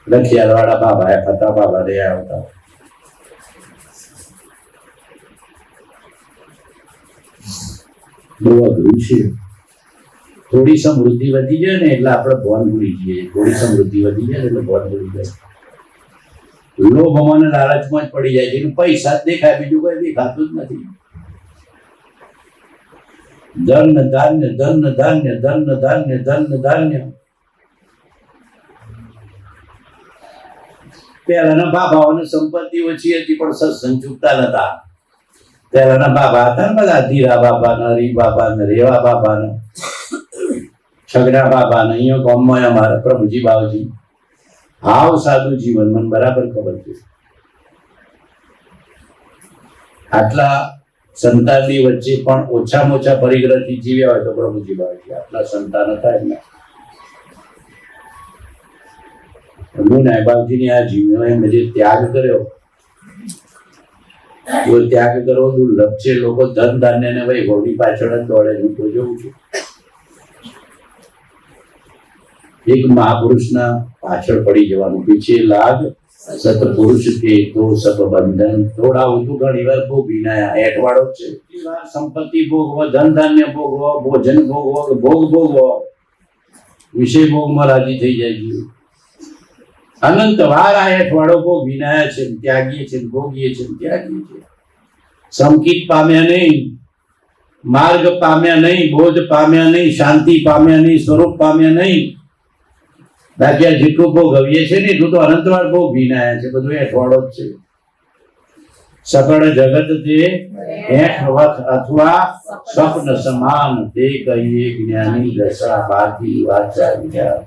લખિયાલ વાળા બાબા ફતા બાબા દે આવતા. બહુ અઘરું છે. થોડી સમૃદ્ધિ વધી જાય ને એટલે આપણે ભણ ભૂલી જઈએ. થોડી સમૃદ્ધિ વધી જાય એટલે ભણ ભૂલી જાય. લોભ મને લાલચમાં જ પડી જાય છે. પૈસા જ દેખાય, બીજું કોઈ દેખાતું જ નથી. ધન ધાન્ય, ધન ધાન્ય, ધન ધાન્ય, ધન ધાન્ય. પહેલાના બાબાઓની સંપત્તિ ઓછી હતી પણ સત્સંગ ચૂકતા નતા. પહેલાના બાબા હતા ને બધા ધીરા બાબા ને, હરી બાબા ને, રેવા બાબા ને, છગડા બાબા ને. અહીંયા ગામમાં અમારા પ્રભુજી બાવજી હાવ સાદું જીવન, મને બરાબર ખબર છે. આટલા સંતાનની વચ્ચે પણ ઓછામાં ઓછા પરિગ્રહથી જીવ્યા હોય તો પ્રભુજી બાવજી આટલા સંતાન હતા એમના. હું નાયબાજીની આ જીવનો એમ જે ત્યાગ કર્યો, જો ત્યાગ કરવો દુર્લભ છે. લોકો ધન ધાન્ય ને વૈભવની પાછળ જ દોડે. હું તો જોઉં છું એક મહાપુરુષના પાછળ પડી જવાનું. પીછે લાગ સતપુરુષ કે તો સત બંધન. થોડા ઊંધું ઘણી વાર ભોગવી ના એઠવાડો છે. સંપત્તિ ભોગવો, ધન ધાન્ય ભોગવો, ભોજન ભોગવો, ભોગ ભોગવો, વિષય ભોગમાં રાજી થઈ જાય છે. અનંત વાર આ એઠવાડો ભોગવી ના છે, ત્યાગીએ છે, ભોગીએ છે, ત્યાગીએ છે. સંકિત પામ્યા નહીં, માર્ગ પામ્યા નહીં, બોધ પામ્યા નહીં, શાંતિ પામ્યા નહીં, સ્વરૂપ પામ્યા નહીં. બાકી આ જેટલું ભોગવીએ છે ને એટલું તો અનંતવાર ભોગવી ના છે. બધું એઠવાડો જ છે. સકળ જગત તે એઠવત અથવા સ્વપ્ન સમાન, તે કહીએ જ્ઞાની દશા બાકી વાચાર્યા.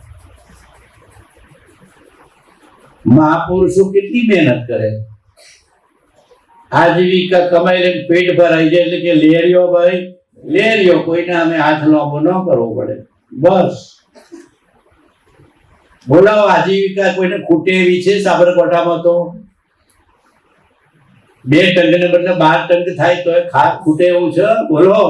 મહાપુરુષો કેટલી મહેનત કરે, આજીવિકા કમાઈ લઈને પેટ ભરાઈ જાય એટલે કે લેરિયો ભાઈ લેરિયો, કોઈને અમે હાથ લાંબો ન કરવો પડે. બસ બોલાવો, આજીવિકા કોઈને ખૂટે એવી છે સાબરકાંઠામાં તો 2 ટંક ને બદલે 12 ટંક થાય તો ખૂટે એવું છે? બોલો.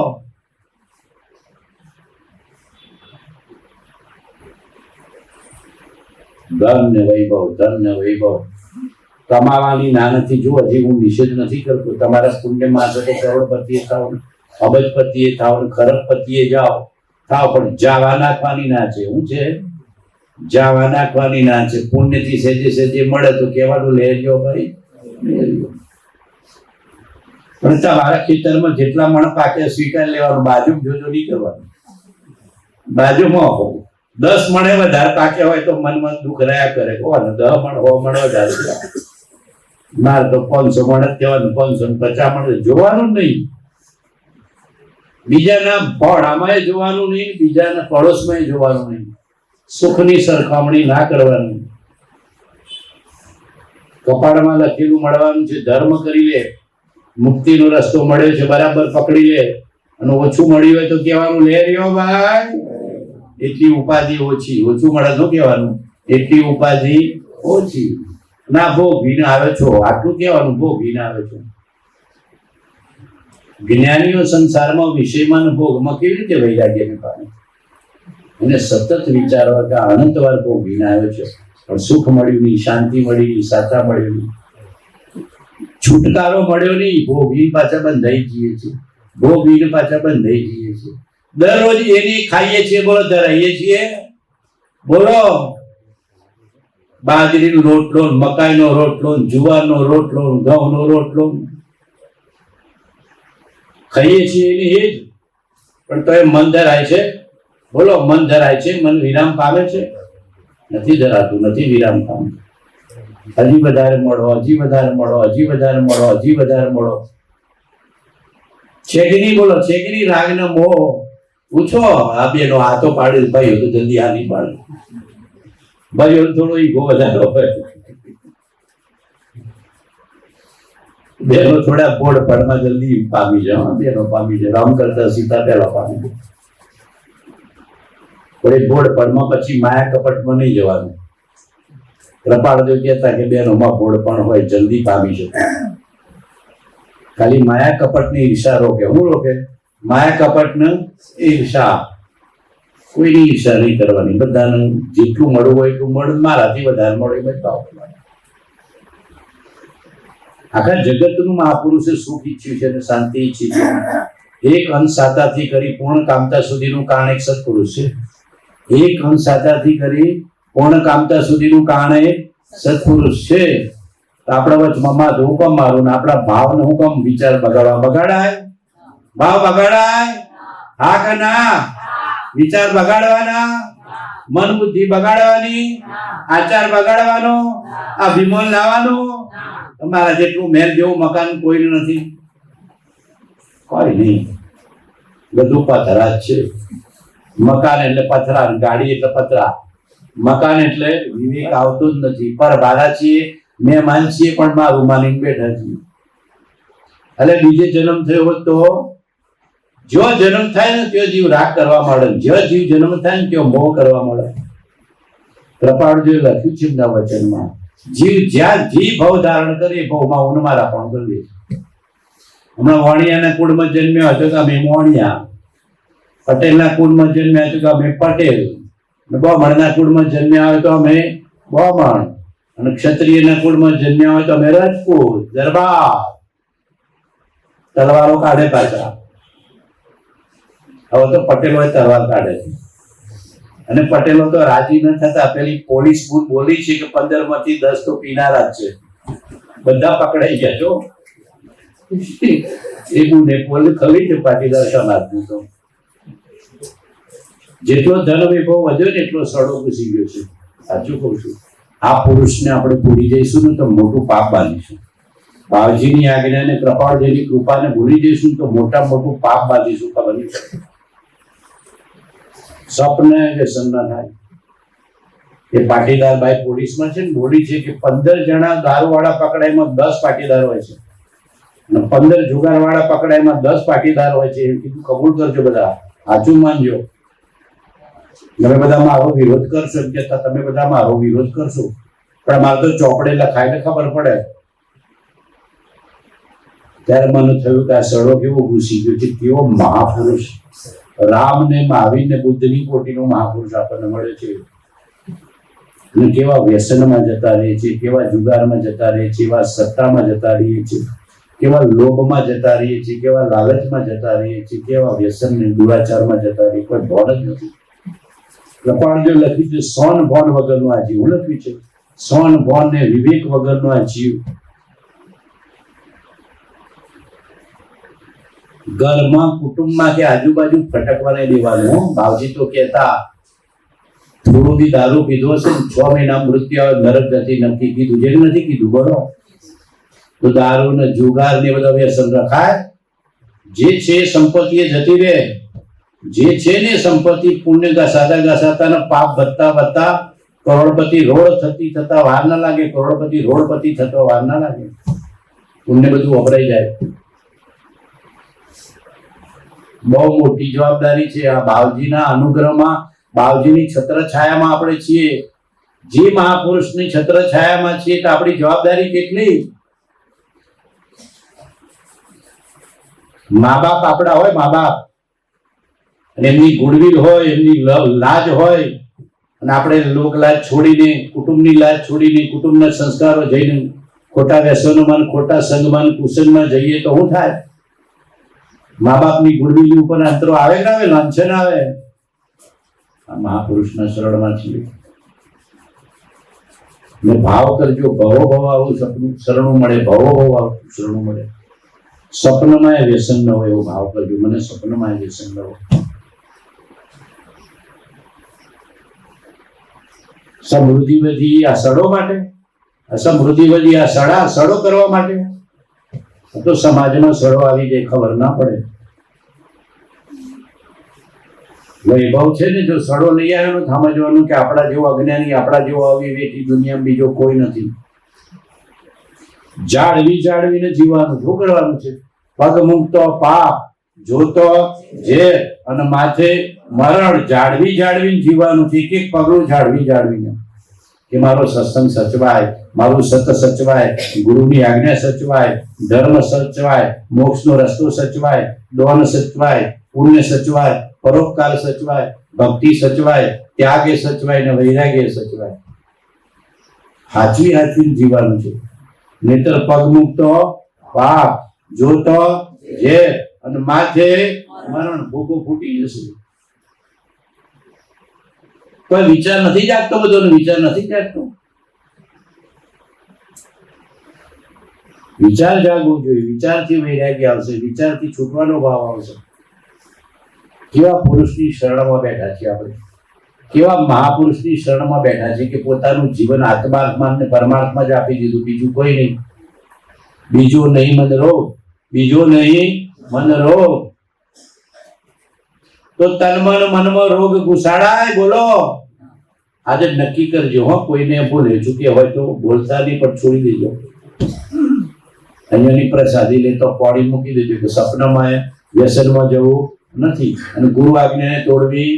ધન ને વૈભવ, ધન ને વૈભવ કમાવાની ના નથી. જો હજી હું નિષેધ નથી કરતો. તમારા પુણ્યમાં હશે તો કરોડપતિએ થાવ, અબજપતિએ થાવ, ખરબપતિએ જાઓ થાવ, પણ જાવા નાખવાની ના છે. શું છે? જાવા નાખવાની ના છે. પુણ્યથી સેજે સેજે મળે તો કહેવાનું લેજો ભાઈ લેજો. પણ તમારા ખેતરમાં જેટલા મણ પાકે સ્વીકાર લેવાનું, બાજુ જોજો નહીં કરવાનું. બાજુમાં હોવું 10 મણે વધારે પાક્યા હોય તો મનમાં દુઃખ રહ્યા કરે. કોને 10 મણ 100 મણ વધારે, મારે તો 500 મણ જ કહેવાનું, 550 મણ જોવાનું નહીં. બીજાના ફળામાં જોવાનું નહીં, બીજાના પડોશમાં જોવાનું નહીં. સુખની સરખામણી ના કરવાની. કપાળમાં લખેલું મળવાનું છે, ધર્મ કરી લે, મુક્તિનો રસ્તો મળ્યો છે, બરાબર પકડી લે. અને ઓછું મળ્યું હોય તો કહેવાનું લે રહ્યો ભાઈ, એટલી ઉપાધિ ઓછી. ઓછું મળે તો કહેવાનું એટલી ઉપાધિ ઓછી. ના ભોગવીને આવે છો, આટલું કહેવાનું ભોગવીને આવે છો. જ્ઞાનીઓ સંસારમાં વિષયમાં ભોગમાં કેવી રીતે વૈરાગ્યને પામે? અને સતત વિચારવા કે અનંતવાર ભોગવીને આવ્યો છે, પણ સુખ મળ્યું નહીં, શાંતિ મળી નહીં, સાતા મળ્યું નહીં, છુટકારો મળ્યો નહીં. ભોગવી પાછા બંધાઈ જઈએ છીએ, ભોગવીને પાછા બંધાઈ જઈએ છીએ. દરરોજ એની ખાઈએ છીએ, બોલો ધરાઈએ છીએ. બોલો બાજરીનો રોટલો, મકાઈનો રોટલો, જુવારનો રોટલો, ઘઉંનો રોટલો ખાઈએ છીએ એની એ જ. પણ તો એ મન ધરાય છે. બોલો મન ધરાય છે? મન વિરામ પામે છે? નથી ધરાતું, નથી વિરામ પામે. હજી વધારે મળો, હજી વધારે મળો, હજી વધારે મળો, હજી વધારે મળો. છે કે નહીં? બોલો છે કે નહીં? રાગ ને મોહ પૂછો. આ બેનો હાથો પાડે, ભાઈઓ તો જલ્દી આ નહીં પાડે. ભાઈઓ થોડો ઈગો વધારે હોય. બેનો થોડા બોર્ડ પરમાં જલ્દી પામી જાય. બેનો પામી જાય. રામ કરતા સીતા પહેલા પામી જાય. પણ બોર્ડ પરમાં પછી માયા કપટમાં નહીં જવાનું. કૃપાળદેવ કહેતા કે બેનોમાં બોર્ડ પણ હોય, જલ્દી પામી શકે. ખાલી માયા કપટની ઈર્ષા રોકે. હું રોકે? માયા કપટને ઈર્ષા. કોઈની ઈર્ષા નહીં કરવાની. બધાને જેટલું મળવું હોય એટલું મળે, મારાથી વધારે મળે એ ભાવ કરવાનું. આખા જગતનું મહાપુરુષે સુખ ઈચ્છ્યું છે અને શાંતિ ઈચ્છી છે. એક અંશ સાતાથી કરી પૂર્ણ કામતા સુધીનું કારણ એક સત્પુરુષ છે. એક અંશ સાતાથી કરી પૂર્ણ કામતા સુધીનું કારણ એક સત્પુરુષ છે. આપણા વચમાં માથું હુકમ મારું ને આપણા ભાવને હુકમ વિચાર બગાડવા બગાડાય? ભાવ બગાડાય? હા કે ના? વિચાર બગાડવાના, મન બુદ્ધિ બગાડવાની, આચાર બગાડવાનો, અભિમાન લાવવાનો. તમારા જેટલું મહેલ જેવું મકાન કોઈ નથી. કોઈ નહીં, બધું પથરા જ છે. મકાન એટલે પથરા, ગાડી એટલે પથરા. મકાન એટલે વિવેક આવતો જ નથી. પર ભાડા છીએ, મહેમાન છીએ, પણ મારું માનીને બેઠા છીએ. એટલે બીજે જન્મ થયો હોત તો જો જન્મ થાય ને ત્યાં જીવ રાગ કરવા મળે, જો જીવ જન્મ થાય ને ત્યાં મોહ કરવા મળે. કૃપાળુજીએ લખ્યું છે એમના વચનમાં, જીવ જ્યાં જી ભવ ધારણ કરે એ ભવમાં ઉન્મારા પણ કરીએ. હમણાં વાણિયાના કુળમાં જન્મ્યા હતો કે અમે વાણિયા, પટેલના કુળમાં જન્મ્યા હતો કે અમે પટેલ, બ્રાહ્મણના કુળમાં જન્મ્યા હોય તો અમે બ્રાહ્મણ, અને ક્ષત્રિયના કુળમાં જન્મ્યા હોય તો અમે રાજપૂત દરબાર. તલવારો કાઢે પાછા. હવે તો પટેલો તલવાર કાઢે છે, અને પટેલો તો રાજી ન થતા પેલી પોલીસ બોલી છે કે 15 માંથી 10 તો પીનારા જ છે, બધા પકડાઈ ગયા છો. એ ગુને પોલ ખરી છે પાટીદાર સમાજનું. તો જેટલો ધન વૈભવ વધ્યો ને એટલો સડો ઘૂસી ગયો છે. સાચું કહું છું. આ પુરુષને આપણે ભૂલી જઈશું ને તો મોટું પાપ બાંધીશું. બાવજીની આજ્ઞાને કૃપાળજીની કૃપાને ભૂલી જઈશું તો મોટું પાપ બાંધીશું. ખબર નહીં પડે. સપને વ્યસન ના થાય. એ પાટીદાર ભાઈ પોલીસમાં છે ને બોલી છે કે 15 જણા દારૂવાળા પકડાયમાં 10 પાટીદાર હોય છે, અને 15 જુગારવાળા પકડાયમાં 10 પાટીદાર હોય છે. એ કીધું કબૂલ કરજો બધા, સાચું માનજો. તમે બધા મારો વિરોધ કરશો કે તમે બધા મારો વિરોધ કરશો, પણ મારે તો ચોપડે લખાઈને ખબર પડે. ત્યારે મને થયું કે આ સડો કેવો ઘૂસી ગયો છે. કેવો મહાપુરુષ, રામ ને મહાવીર ને બુદ્ધની કોટીનો મહાપુરુષ આપણને મળે છે. અને કેવા વ્યસનમાં જતા રહે છે, કેવા જુગારમાં જતા રહે છે, કેવા સત્તામાં જતા રહીએ છીએ, કેવા લોભમાં જતા રહીએ છીએ, કેવા લાલચમાં જતા રહીએ છીએ, કેવા વ્યસન ને દુરાચારમાં જતા રહીએ. કોઈ ભોન જ નથી. કૃપાળજીએ લખ્યું છે સોન ભોન વગરનું આ જીવ. લખ્યું છે સોન ભોન ને વિવેક વગરનો આ જીવ. ઘરમાં કુટુંબમાં કે આજુબાજુ ફટકવા નહીં દેવાનું. બાવજી તો કહેતા થોડું બી દારૂ પીધો હશે ને 6 મહિના મૃત્યુ આવે નરક ગતિ નથી કીધું. જેને નથી કીધું બોલો. તો દારૂ ને જુગાર ને બધા વ્યસન રખાય. જે છે સંપત્તિ એ જતી રહે. જે છે ને સંપત્તિ પુણ્ય ઘસાતા ને પાપ વધતા કરોડપતિ રોડ થતા વાર ના લાગે. કરોડપતિ રોડપતિ થતો વાર ના લાગે. પુણ્ય બધું વપરાઈ જાય. બહુ મોટી જવાબદારી છે આ બાવજીના અનુગ્રહમાં, બાવજીની છત્રછાયામાં આપણે છીએ. જે મહાપુરુષની છત્રછાયામાં છીએ તો આપણી જવાબદારી કેટલી. મા બાપ આપણા હોય, મા બાપ, અને એમની ગુડવિલ હોય, એમની લાજ હોય, અને આપણે લોક લાજ છોડીને, કુટુંબની લાજ છોડીને, કુટુંબના સંસ્કારો જઈને ખોટા વ્યસનોમાં, ખોટા સંગમાં, કુસંગમાં જઈએ તો શું થાય? મા બાપની ગુડવિલ ઉપર અંતરો આવે ને આવે, લાંછન આવે. આ મહાપુરુષના શરણમાં છીએ. ને ભાવ કરજો, ભવો ભવ આવું સપનું શરણું મળે, ભવો ભવ આવું શરણું મળે. સપનમાં એ વ્યસન ન હોય એવો ભાવ કરજો. મને સપનમાં એ વ્યસન ન હોય. સમૃદ્ધિ વધી આ સડો માટે, સમૃદ્ધિ વધી આ સડો કરવા માટે. તો સમાજમાં સડો આવી જાય ખબર ના પડે. વૈભવ છે ને, જો સડો લઈ આવ્યો ને સમજવાનું કે આપણા જેવો અજ્ઞાની, આપણા જેવો અવિવેકી દુનિયામાં બીજો કોઈ નથી. જાળવીને જીવવાનું. શું કરવાનું છે? પગ મૂકતો પાપ, જોતો ઝેર, અને માથે મરણ. જાળવીને જીવવાનું છે. એક પગલું જાળવીને કે મારો સત્સંગ સચવાય, મારું સત સચવાય, ગુરુની આજ્ઞા સચવાય, ધર્મ સચવાય, મોક્ષનો રસ્તો સચવાય, દોન સચવાય, પુણ્ય સચવાય, પરોપકાર સચવાય, ભક્તિ સચવાય, ત્યાગ એ સચવાય ને વૈરાગ્ય સચવાય. હાચવીને જીવવાનું છે. નહીતર પગ મૂકતો પાપ, જોતો ઝેર, અને માથે મરણ. ભૂકો ફૂટી જશે. કોઈ વિચાર નથી જાગતો, બધો વિચાર નથી જાગતો. વિચાર જાગવો જોઈએ. વિચારથી વૈરાગ્ય આવશે, વિચારથી છૂટવાનો ભાવ આવશે. કેવા પુરુષની શરણમાં બેઠા છીએ આપણે, કેવા મહાપુરુષની શરણમાં બેઠા છે કે પોતાનું જીવન આત્માર્થમાં ને પરમાર્થમાં જ આપી દીધું. બીજું કોઈ નહીં. બીજો નહીં મન રોગ, બીજો નહીં મન રોગ. તો તન મન મનમાં રોગ ઘુસાડાય. બોલો આજે નક્કી કરજો. કોઈને ભૂલે ચૂકે હોય તો બોલતા નહીં, પણ છોડી દેજો. અહીંયાની પ્રસાદી લેતો પોડી મૂકી દેજો કે સપનામાં વ્યસનમાં જવું નથી, અને ગુરુ આજ્ઞાને તોડવી.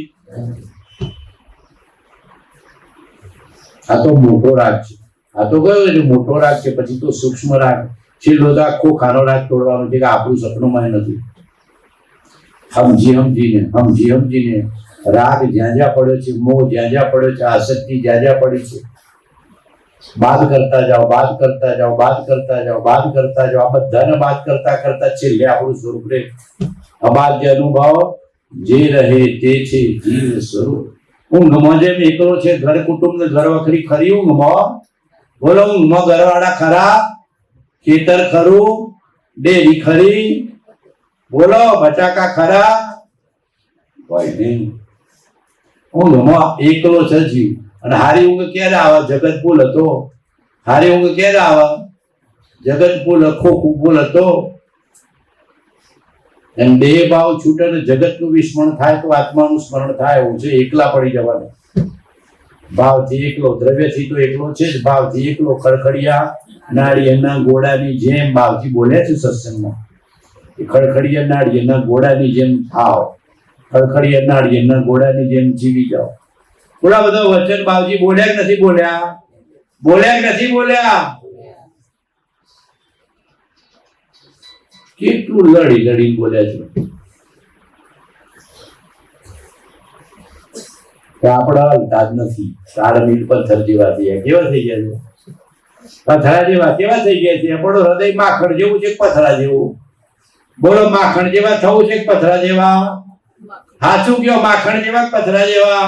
આ તો મોટો રાગ છે. આ તો કયો એટલે મોટો રાગ છે. પછી તો સૂક્ષ્મ રાગ છેલ્લો તો આખો ખાનો રાગ તોડવાનો છે કે આપણું સપનુંમાં નથી. સમજીને રાગ જ્યાં જ્યાં પડ્યો છે, મોહ જ્યાં જ્યાં પડ્યો છે, આસક્તિ જ્યાં જ્યાં પડી છે, બાદ કરતા જાઓ. આ બધાને બાદ કરતા કરતા છેલ્લે આપણું સ્વરૂપ રહે. અબાધ્ય અનુભવ જે રહે તે છે જીવ સ્વરૂપ. ઊંઘમાં જેમ એકલો છે, ઘર કુટુંબ ને ઘર વખરી ખરી ઊંઘમાં. બોલો ઊંઘમાં ઘરવાળા ખરા, ખેતર ખરું, ડેરી ખરી, બોલો બટાકા ખરા, કોઈ નહીં. ઊંઘમાં એકલો છે જીવ. અને હારી ઊંઘ ક્યારે આવે? જગત પુલ હતો. હારી ઊંઘ ક્યારે આવે? જગત પુલ ખોખું પુલ હતો. એમ દેહ ભાવ છૂટે ને જગતનું વિસ્મરણ થાય તો આત્માનું સ્મરણ થાય. એવું છે. એકલા પડી જવાનું. ભાવથી એકલો, દ્રવ્યથી તો એકલો છે જ. ભાવથી એકલો. ખડખડિયા નાળિયેરના ગોળાની જેમ ભાવથી બોલ્યા છે સત્સંગમાં. ખડખડિયા નાળિયેરના ગોળાની જેમ થાવ. ખડખડિયા નાળિયેરના ગોળાની જેમ જીવી જાઓ. થોડા બધા વચન બાવજી બોલ્યા કે નથી બોલ્યા? બોલ્યા કે નથી બોલ્યા? કેટલું લડી બોલ્યા છે. આપડા હલતા જ નથી. 4 મિનિટ પથ્થર જેવા થઈ ગયા. કેવા થઈ ગયા છે? પથરા જેવા કેવા થઈ ગયા છે? આપણું હૃદય માખણ જેવું છે, પથરા જેવું. બોલો માખણ જેવા થવું છે, પથરા જેવા? સાચું કયો, માખણ જેવા પથરા જેવા?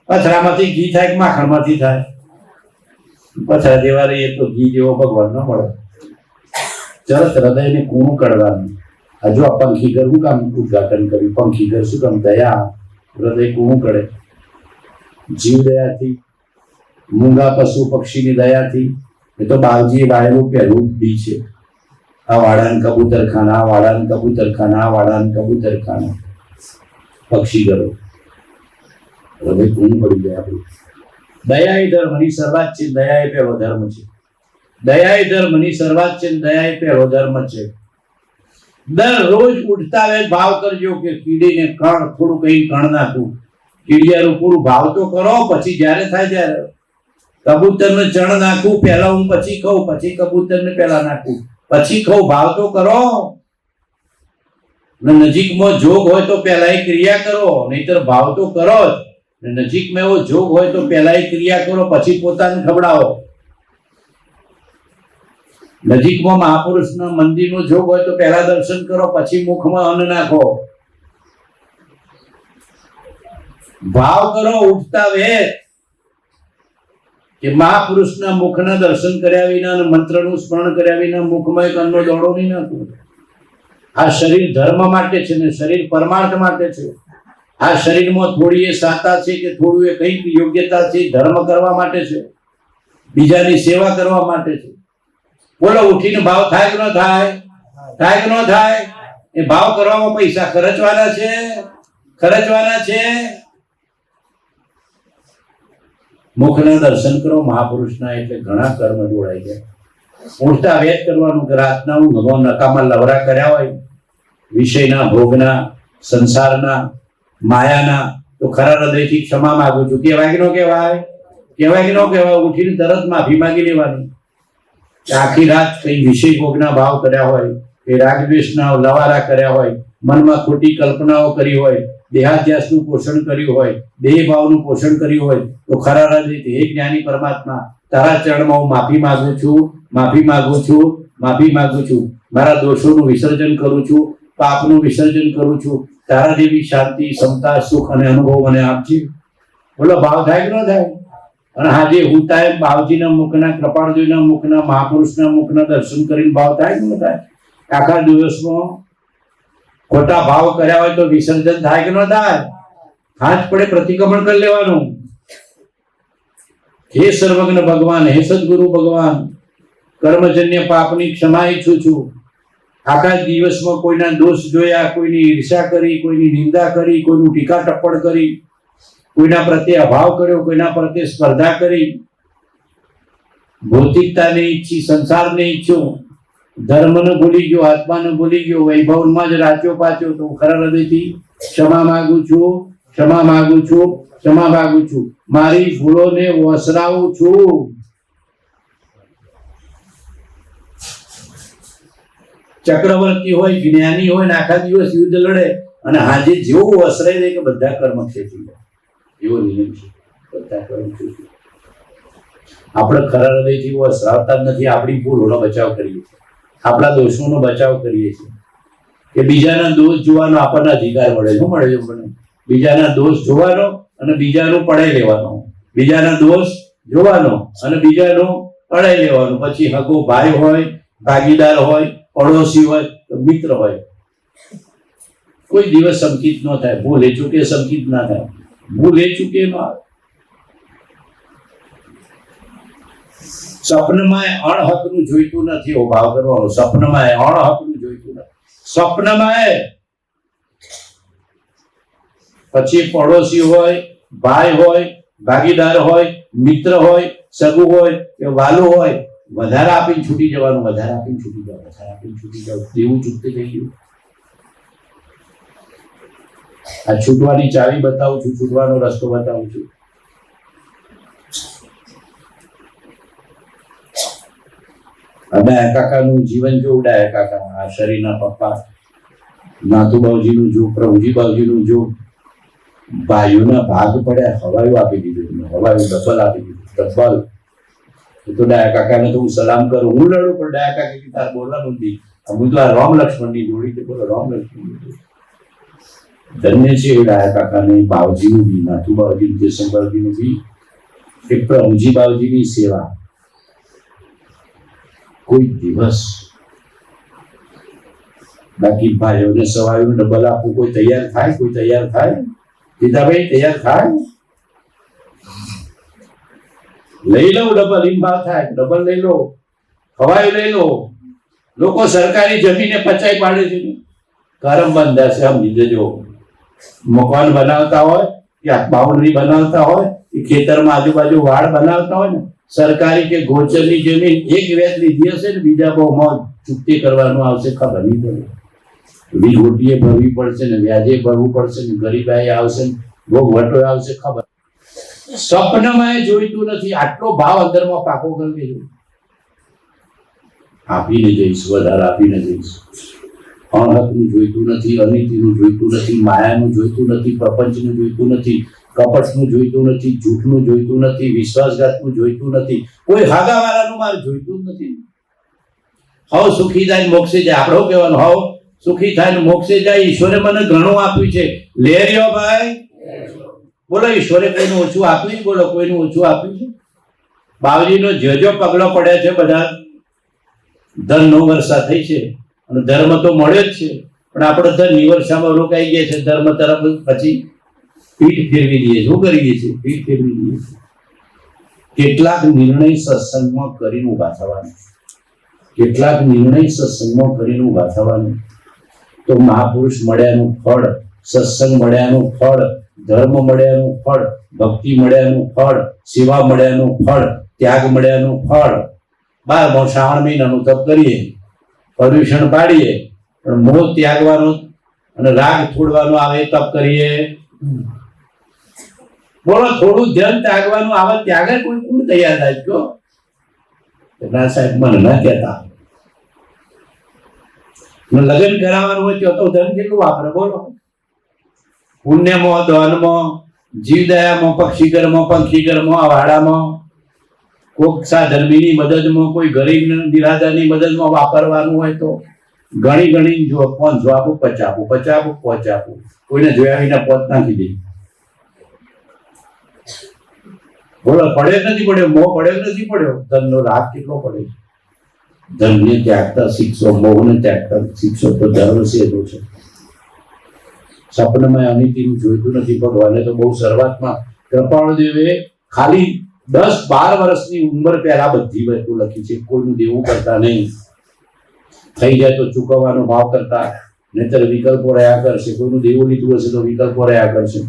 પથરામાંથી ઘી થાય કે માખણમાંથી થાય? પથરા જેવા રહીએ તો ઘી જેવો ભગવાન ન મળે. તરત હૃદયને કૂણું કરવાનું. હજુ આ પંખી ઘર શું કામ ઉદઘાટન કર્યું? પંખી ઘર શું કામ? દયા. હૃદય કૂણું કરે. જીવ દયાથી, મૂંગા પશુ પક્ષીની દયાથી. એ તો બાવજીએ વાળેલું પહેલું બી છે. આ વાડાન કબૂતરખાના, વાડાન કબૂતરખાના, વાડાન કબૂતરખાના. પક્ષી ઘરો. હૃદય કૂણું પડી જાય આપણું. દયા એ ધર્મની શરૂઆત છે. દયા એ પહેલો ધર્મ છે. દયા એ ધર્મની શરૂઆત છે. દયા એ પહેલો ધર્મ છે. દરરોજ ઉઠતા વેત ભાવ કરજો કે કીડીને કણ થોડું કઈ કણ નાખું. કીડિયારું પૂરું ભાવ તો કરો. પછી જ્યારે થાય ત્યારે કબૂતરને ચણ નાખું પહેલા હું, પછી ખાઉં, પછી કબૂતરને પહેલા નાખું, પછી ખાઉં. ભાવ તો કરો. નજીકમાં જોગ હોય તો પહેલા એ ક્રિયા કરો, નહીતર ભાવ તો કરો જ. નજીકમાં એવો જોગ હોય તો પહેલા એ ક્રિયા કરો, પછી પોતાને ખવડાવો. નજીકમાં મહાપુરુષના મંદિરનો જોગ હોય તો પહેલા દર્શન કરો, પછી મુખમાં અન્ન નાખો. ભાવ કરો ઉઠતા વેત કે મહાપુરુષના મુખના દર્શન કર્યા વિના અને મંત્રનું સ્મરણ કર્યા વિના મુખમાં એક અન્નનો દોડો નહીં નાખવો. આ શરીર ધર્મ માટે છે ને શરીર પરમાર્થ માટે છે. આ શરીરમાં થોડી એ સાતા છે કે થોડું એ કઈક યોગ્યતા છે, ધર્મ કરવા માટે છે, બીજાની સેવા કરવા માટે છે. બોલો ઉઠીને ભાવ થાય કે ન થાય? થાય કે ન થાય? એ ભાવ કરવામાં પૈસા ખર્ચવાના છે, ખર્ચવાના છે. મુખના દર્શન કરો મહાપુરુષના એટલે ઘણા કર્મ જોડાઈ જાય. ઉઠતા વેત કરવાનું કે રાતના ઊંઘમાં નકામા લવરા કર્યા હોય વિષયના, ભોગના, સંસારના, માયાના, તો ખરા હૃદયથી ક્ષમા માંગુ છું. કહેવાય કે ન કહેવાય? કહેવાય કે ન કહેવાય? ઉઠીને તરત માફી માંગી લેવાની. આખી રાત કઈ વિષય ભોગના ભાવ કર્યા હોય, કે રાગદ્વેષના લવારા કર્યા હોય, મનમાં ખોટી કલ્પનાઓ કરી હોય, દેહાધ્યાસનું પોષણ કર્યું હોય, દેહ ભાવનું પોષણ કર્યું હોય, તો ખરા હૃદયથી હે જ્ઞાની પરમાત્મા, તારા ચરણમાં હું માફી માંગુ છું, માફી માંગુ છું, માફી માંગુ છું. મારા દોષોનું વિસર્જન કરું છું, પાપનું વિસર્જન કરું છું. તારા જેવી શાંતિ, ક્ષમતા, સુખ અને અનુભવ મને આપજે. બોલો ભાવ થાય કે ન થાય? અને આજે હું થાય બાવજીના મુખના, કૃપાળજીના મુખના, મહાપુરુષના મુખના દર્શન કરીને ભાવ થાય કે ન થાય? આખા દિવસમાં ખોટા ભાવ કર્યા હોય તો વિસર્જન થાય કે ન થાય? હાથ પડે પ્રતિક્રમણ કરી લેવાનું. હે સર્વજ્ઞ ભગવાન, હે સદગુરુ ભગવાન, કર્મજન્ય પાપની ક્ષમા ઈચ્છું છું. આખા દિવસમાં કોઈના દોષ જોયા, કોઈની ઈર્ષા કરી, કોઈની નિંદા કરી, કોઈનું ટીકા ટપ્પણ કરી, કોઈના પ્રત્યે અભાવ કર્યો, કોઈના પ્રત્યે સ્પર્ધા કરી, ભૌતિકતાને ઈચ્છી, સંસારને ઈચ્છ્યો, ધર્મને ભૂલી ગયો, આત્માને ભૂલી ગયો, વૈભવમાં જ રાચ્યો પાચ્યો, તો ખરા હૃદયથી ક્ષમા માંગુ છું, ક્ષમા માંગુ છું, ક્ષમા માંગુ છું, મારી ભૂલોને વસરાવું છું. ચક્રવર્તી હોય, જ્ઞાની હોય ને આખા દિવસ યુદ્ધ લડે અને હાજે જેવું વસરાઈ દે કે બધા કર્મ ખેંચી જાય, એવો નિયમ છે. બધા કર્મ ખેંચી આપણે ખરા હૃદયથી વસરાવતા જ નથી. આપણી ભૂલોનો બચાવ કરીએ છીએ, આપણા દોષોનો બચાવ કરીએ છીએ કે બીજાના દોષ જોવાનો આપણને અધિકાર મળે. શું મળે છે મને? બીજાના દોષ જોવાનો અને બીજાનું પડાઈ લેવાનો. બીજાના દોષ જોવાનો અને બીજાનું પડાઈ લેવાનો. પછી હગો ભાઈ હોય, ભાગીદાર હોય, પડોશી હોય, મિત્ર હોય, કોઈ દિવસ સંકિત ન થાય. ભૂલે ચૂકે સંકિત ના થાય, ભૂલે ચૂકે ન આવે. સપનમાં અણહકનું જોઈતું નથી એવો ભાવ કરવાનો. સપનમાં અણહકનું જોઈતું નથી. સપનમાં પછી પડોશી હોય, ભાઈ હોય, ભાગીદાર હોય, મિત્ર હોય, સગુ હોય કે વાલું હોય, વધારે આપીને છૂટી જવાનું. વધારે આપીને છૂટી જાવ, વધારે આપીને છૂટી જાવ. દેવું ચૂકતે થઈ ગયું. આ છૂટવાની ચાવી બતાવું છું, છૂટવાનો રસ્તો બતાવું છું. ડાયા કાકાનું જીવન જો, ડાયા કાકા આ શરીરના પપ્પા, નાથુબાવજીનું જો, પ્રભુજી બાવજીનું જો, ભાઈઓના ભાગ પડ્યા, હવાયું આપી દીધું, હવાયું ડબલ આપી દીધું, ડબલ. તો ડાયા કાકાને તો હું સલામ કરું, હું લડું, પણ ડાયા કાકા કે તાર બોલવાનું નથી. હું તો આ રામ લક્ષ્મણની જોડી કે બોલો, રામ લક્ષ્મણ ધન્ય છે એ ડાયા કાકાને, બાવજીનું બી, નાથુબાવજીનું, કેશવબાવજીનું બી, કે પ્રભુજી બાવજીની સેવા. કોઈ દિવસ બાકી ભાઈઓને સવાયું ડબલ આપવું. કોઈ તૈયાર થાય? કોઈ તૈયાર થાય? ગીતાભાઈ તૈયાર થાય? લઈ લો ડબલ. એમ ભાવ થાય, ડબલ લઈ લો, હવાઈ લઈ લો. લોકો સરકારી જમીને પચાઈ પાડે છે. કરમ બંધા છે, સમજી જજો. મકાન બનાવતા હોય કે બાઉન્ડ્રી બનાવતા હોય કે ખેતરમાં આજુબાજુ વાડ બનાવતા હોય ને, સરકારી કે ગોચરની જમીન એક વેચ લીધી હશે ને, બીજા બહુમાં ચૂકતી કરવાનું આવશે, ખબર નહીં પડે. વીઘોટીએ ભરવી પડશે ને, વ્યાજે ભરવું પડશે ને, ગરીબાઈ આવશે ને, ભોગવટો આવશે, ખબર. સપનામાં જોઈતું નથી. આટલો ભાવ અંદરમાં પાકો કરી દેજો. આપીને જઈશ, વધારે આપીને જઈશ. અણહકનું જોઈતું નથી, અનીતિનું જોઈતું નથી, માયાનું જોઈતું નથી, પ્રપંચનું જોઈતું નથી, કપટનું જોઈતું નથી, જૂઠનું જોઈતું નથી, વિશ્વાસઘાતનું જોઈતું નથી, કોઈ હાગાવાળાનું મારે જોઈતું નથી. હવ સુખી થાય મોક્ષે જાય. આપણો કહેવાનું હવ સુખી થાય ને મોક્ષે જાય. ઈશ્વરે મને ઘણું આપ્યું છે. લે રહ્યો ભાઈ, બોલો ઈશ્વરે કોઈનું ઓછું આપ્યું? બોલો કોઈનું ઓછું આપ્યું છે? બાવજીનો જો પગલો પડ્યા છે બધા, ધનનો વર્ષા થઈ છે અને ધર્મ તો મળ્યો જ છે, પણ આપણે ધનની વર્ષામાં રોકાઈ ગયા છે. ધર્મ તરફ પછી પીઠ ફેરવી દઈએ. શું કરી દઈએ છીએ? પીઠ ફેરવી દઈએ. કેટલાક નિર્ણય સત્સંગમાં કરીને ઉભા થવાનું. કેટલાક નિર્ણય સત્સંગમાં કરીને ઉભા થવાનું. તો મહાપુરુષ મળ્યાનું ફળ, સત્સંગ મળ્યાનું ફળ, ધર્મ મળ્યાનું ફળ, ભક્તિ મળ્યાનું ફળ, સેવા મળ્યાનું ફળ, ત્યાગ મળ્યાનું ફળ. 12મો શ્રાવણ મહિનાનું તપ કરીએ, પ્રદૂષણ પાડીએ, પણ મોહ ત્યાગવાનો અને રાગ છોડવાનો આવે તપ કરીએ. બોલો થોડું ધ્યાન ત્યાગવાનું આવે, ત્યાગે કોઈ કોણ તૈયાર થાય? જો ના સાહેબ મને ના કહેતા. લગ્ન કરાવવાનું હોય તો ધન કેટલું વાપરે? બોલો. પુણ્યમાં, દાનમાં, જીવદયામાં, પક્ષીઘરમાં, પંખીઘરમાં, વાડામાં, કોઈક સાધર્મીની મદદમાં, કોઈ ગરીબ બિરાદરની મદદમાં વાપરવાનું હોય તો ઘણી ઘણી જો 500 આપું, 50 આપું, 50 આપું, 5 આપું. કોઈને જોયા વિના 5 નાખી દે. બોલો પડ્યો નથી પડ્યો? મોહ પડ્યો નથી પડ્યો? ધનનો રાગ કેટલો પડે છે? ધનને ત્યાગતા શીખશો, મોહને ત્યાગતા શીખશો તો ધર્મ સેતો છે. સપનામાં અનિતિનું જોઈતું નથી. ભગવાને તો બહુ શરૂઆતમાં કૃપાળુદેવે ખાલી 10-12 વર્ષની ઉંમર પહેલા બધી વસ્તુ લખી છે. કોઈનું દેવું કરતા નહીં, થઈ જાય તો ચૂકવવાનો ભાવ કરતા, નહીતર વિકલ્પો રહ્યા કરશે. કોઈનું દેવું લીધું હશે તો વિકલ્પો રહ્યા કરશે.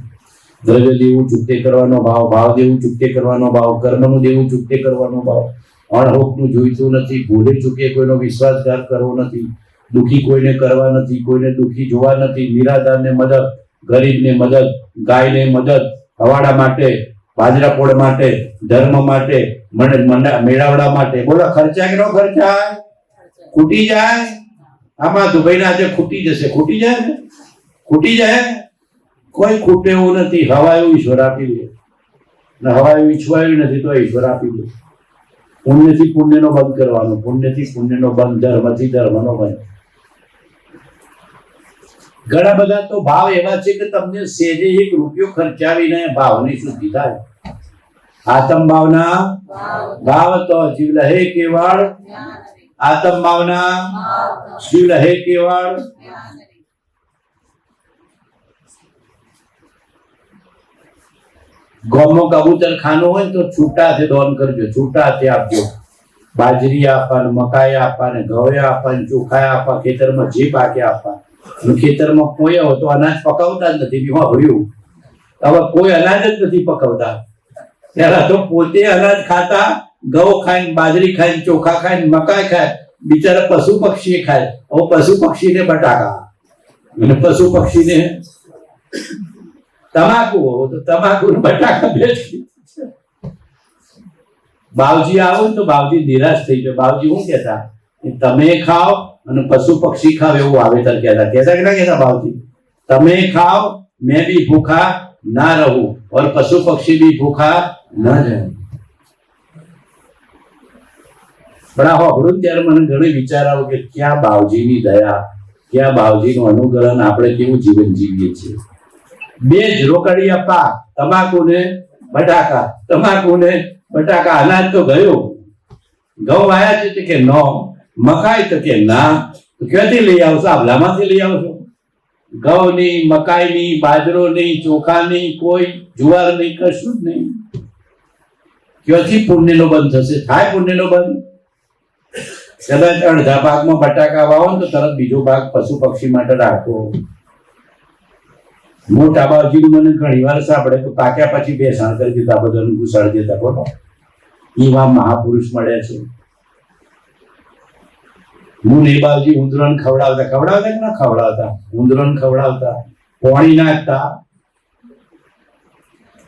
દ્રવ્ય દેવું ચૂકતે કરવાનો ભાવ, ભાવ દેવું ચૂકતે કરવાનો ભાવ, કર્મનું દેવું ચૂકતે કરવાનો ભાવ. અણહોકનું જોઈતું નથી. ભૂલે ચૂકે કોઈનો વિશ્વાસઘાત કરવો નથી. દુઃખી કોઈને કરવા નથી, કોઈને દુઃખી જોવા નથી. નિરાધારને મદદ, ગરીબને મદદ, ગાયને મદદ, હવાડા માટે, બાજરાપોળ માટે, ધર્મ માટે, મેળાવડા માટે. બોલો ખર્ચા કે ન ખર્ચાય? ખૂટી જાય? આમાં દુબઈના આજે ખૂટી જશે. ખૂટી જાય ને? ખૂટી જાય? કોઈ ખૂટે એવું નથી. હવાયું ઈશ્વર આપી દે ને હવાયું ઈચ્છવાયું નથી તો ઈશ્વર આપી દે. પુણ્યથી પુણ્યનો બંધ કરવાનો, પુણ્યથી પુણ્યનો બંધ, ધર્મથી ધર્મનો બંધ. ઘણા બધા તો ભાવ એવા છે કે તમને સેજે 1 રૂપિયો ખર્ચાવીને ભાવની શુદ્ધિ થાય. આત્મ ભાવના ભાવ તો જીવ લહે કેવળ, આત્મ ભાવના જીવ લહે કેવળ. ગોમો કબૂતર ખાનું હોય તો છૂટા હાથે દોન કરજો, છૂટા હાથે આપજો. બાજરી આપવા, મકાઈ આપવા, ઘઉં આપવા, ચોખા આપવા, ખેતરમાં જે પાકે આપવા. ખેતરમાં કોઈ હોય તો અનાજ પકાવતા જ નથી. મેં સાંભળ્યું હવે કોઈ અનાજ જ નથી પકાવતા. ત્યારે તો પોતે અનાજ ખાતા, ઘઉં ખાઈને, બાજરી ખાઈને, ચોખા ખાઈને, મકાઈ ખાય, બિચારા પશુ પક્ષી ખાય. હવે પશુ પક્ષીને બટાકા અને પશુ પક્ષીને તમાકુ, તો તમાકુ ને બટાકા બેસી. બાવજી આવો ને તો બાવજી નિરાશ થઈ જાય. બાવજી શું કહેતા? તમે ખાઓ અને પશુ પક્ષી ખાવ એવું વાવેતર કહેતા. કહેતા કે ના કહેતા બાવજી? તમે ખાઓ, मैं भी भूखा ना रहूं और पशु पक्षी भी भूखा न जाए. बड़ा होड़ું ત્યારે મને ઘણી વિચાર આવ્યો કે ક્યાં બાવજીની દયા, ક્યાં બાવજીનું અનુગ્રહ, આપણે કેવું જીવન જીવીએ છીએ. બે જ રોકડિયા પાક, તમાકુ ને બટાકા, તમાકુ ને બટાકા. અનાજ તો ગયું. ઘઉં વાયા છે કે નો, મકાઈ તો કે ના. તો ક્યાંથી લઈ આવશો? આભલામાંથી લઈ આવશો? ઘઉં નહીં, મકાઈ નહીં, બાજરો નહીં, ચોખા નહીં, કોઈ જુવાર નહીં, કશું જ નહીં. ક્યાંથી પુણ્યનો બંધ થશે? થાય પુણ્યનો બંધ? કદાચ અડધા ભાગમાં બટાકા વાવો ને તો તરત બીજો ભાગ પશુ પક્ષી માટે રાખો. મોટા બાવજીનું મને ઘણી વાર સાંભળે તો પાક્યા પછી બેસાણ કરી દીધા, બધાનું ઘુસાડી દેતા. બોલો એવા મહાપુરુષ મળ્યા છે. મુનિ બાવજી ઉંદરોને ખવડાવતા કે ના ખવડાવતા? ઉંદરોને ખવડાવતા, પાણી નાખતા.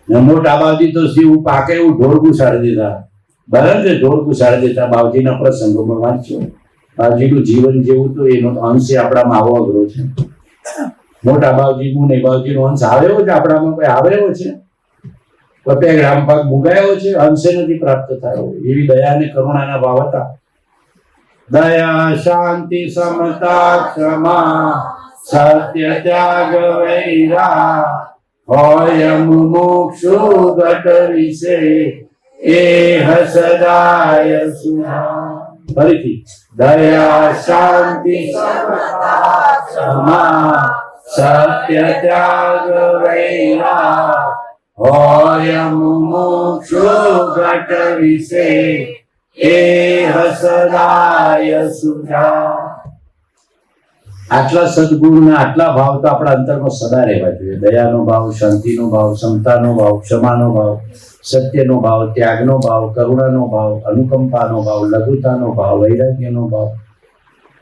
મોટા બાવજી તો શિવ પાકે એવું ઢોર ઘુસાડી દેતા. બરાબર છે, ઢોર ઘુસાડી દેતા. બાવજીના પ્રસંગોમાં વાંચો. બાવજીનું જીવન જેવું તો એનો અંશ આપણામાં આવો અઘરો છે. મોટા બાવજી, મુનિ બાવજી નો અંશ આવ્યો છે આપણામાં? કોઈ આવ્યો છે? કોઈ ગ્રામ ભાગ મુગાયો છે? અંશે નથી પ્રાપ્ત થયો. એવી દયા અને કરુણાના ભાવ હતા. દયા, શાંતિ, સમતા, ક્ષમા, સત્ય, ત્યાગ, વૈરા, હોય મુમુક્ષુ ઘટ વિશે એ હસદાય સુધા. ફરીથી દયા, શાંતિ, સમતા, ક્ષમા, સત્ય, ત્યાગ, વૈરા, હોય મુમુક્ષુ ઘટ વિશે એ હસદાય સુધા. આટલા સદગુણના આટલા ભાવ તો આપણા અંતરમાં સદા રહેવા જોઈએ. દયાનો ભાવ, શાંતિનો ભાવ, સમતાનો ભાવ, ક્ષમાનો ભાવ, સત્યનો ભાવ, ત્યાગનો ભાવ, કરુણાનો ભાવ, અનુકંપાનો ભાવ, લઘુતાનો ભાવ, વૈરાગ્યનો ભાવ,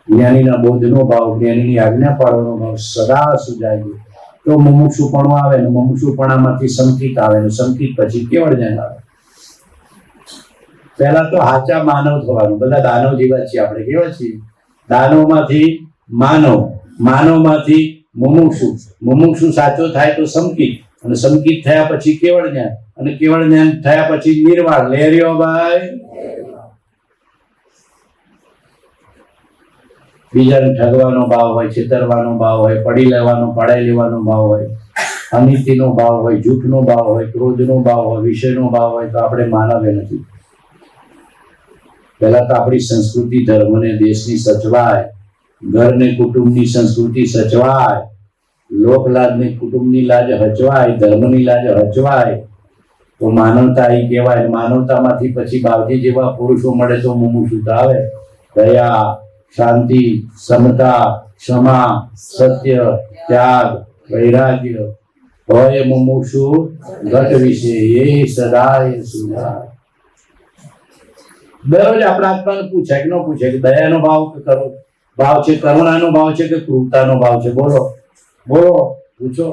જ્ઞાનીના બોધનો ભાવ, જ્ઞાનીની આજ્ઞા પાળવાનો ભાવ સદા સુજાય. તો મુમુક્ષુપણું આવે ને મુમુક્ષુપણામાંથી સંકિત આવે ને સંકિત પછી કેવળ જ્ઞાન આવે. પહેલા તો સાચા માનવ થવાનું. બધા દાનવ જેવા છીએ આપણે. કેવા છીએ? દાનવમાંથી માનવ, માનવમાંથી મુમુક્ષુ, મુમુક્ષુ સાચો થાય તો સંકિત, અને સંકિત થયા પછી કેવળ જ્ઞાન, અને કેવળ જ્ઞાન થયા પછી નિર્વાણ. લેર્યો ભાઈ. બીજાને ઠગવાનો ભાવ હોય, છેતરવાનો ભાવ હોય, પડી લેવાનો, પડાઈ લેવાનો ભાવ હોય, અનીતિનો ભાવ હોય, જૂઠનો ભાવ હોય, ક્રોધનો ભાવ હોય, વિષયનો ભાવ હોય તો આપણે માનવે નથી. પહેલા તો આપણી સંસ્કૃતિ, ધર્મને, દેશની સચવાય, ઘરને, કુટુંબની સંસ્કૃતિ સચવાય, લોકલાજને, કુટુંબની લાજ હચવાય, ધર્મની લાજ હચવાય તો માનવતા એ કહેવાય. માનવતામાંથી પછી બાવજી જેવા પુરુષો મળે તો મુમુક્ષુતા આવે. દયા, શાંતિ, સમતા, ક્ષમા, સત્ય, ત્યાગ, વૈરાગ્ય, હોય મુમુક્ષુ ઘટ વિશે એ સદાય સુધા. દરરોજ આપણા આત્માને પૂછાય કે ન પૂછાય કે દયાનો ભાવ છે, કરુણાનો ભાવ છે કે ક્રૂરતાનો ભાવ છે? બોલો બોલો, પૂછો.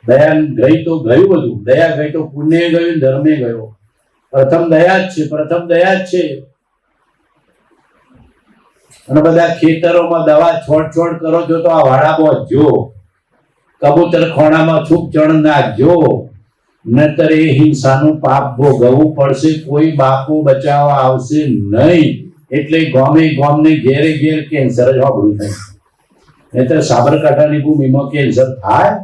દયા ગઈ તો ગયું બધું, દયા ગઈ તો પુણ્ય ગયું, ધર્મે ગયો. પ્રથમ દયા જ છે, પ્રથમ દયા જ છે. અને બધા ખેતરોમાં દવા છોડ કરો છો તો આ વાડામાં જો કબૂતર ખોણામાં છૂપ ચણ નાખજો, નહીતર એ હિંસાનું પાપ ભોગવવું પડશે. કોઈ બાપુ બચાવવા આવશે નહીં. એટલે ગામને ઘેરે ઘેર કેન્સર જ હોબળું થાય. નહીતર સાબરકાંઠાની ભૂમિમાં કેન્સર થાય?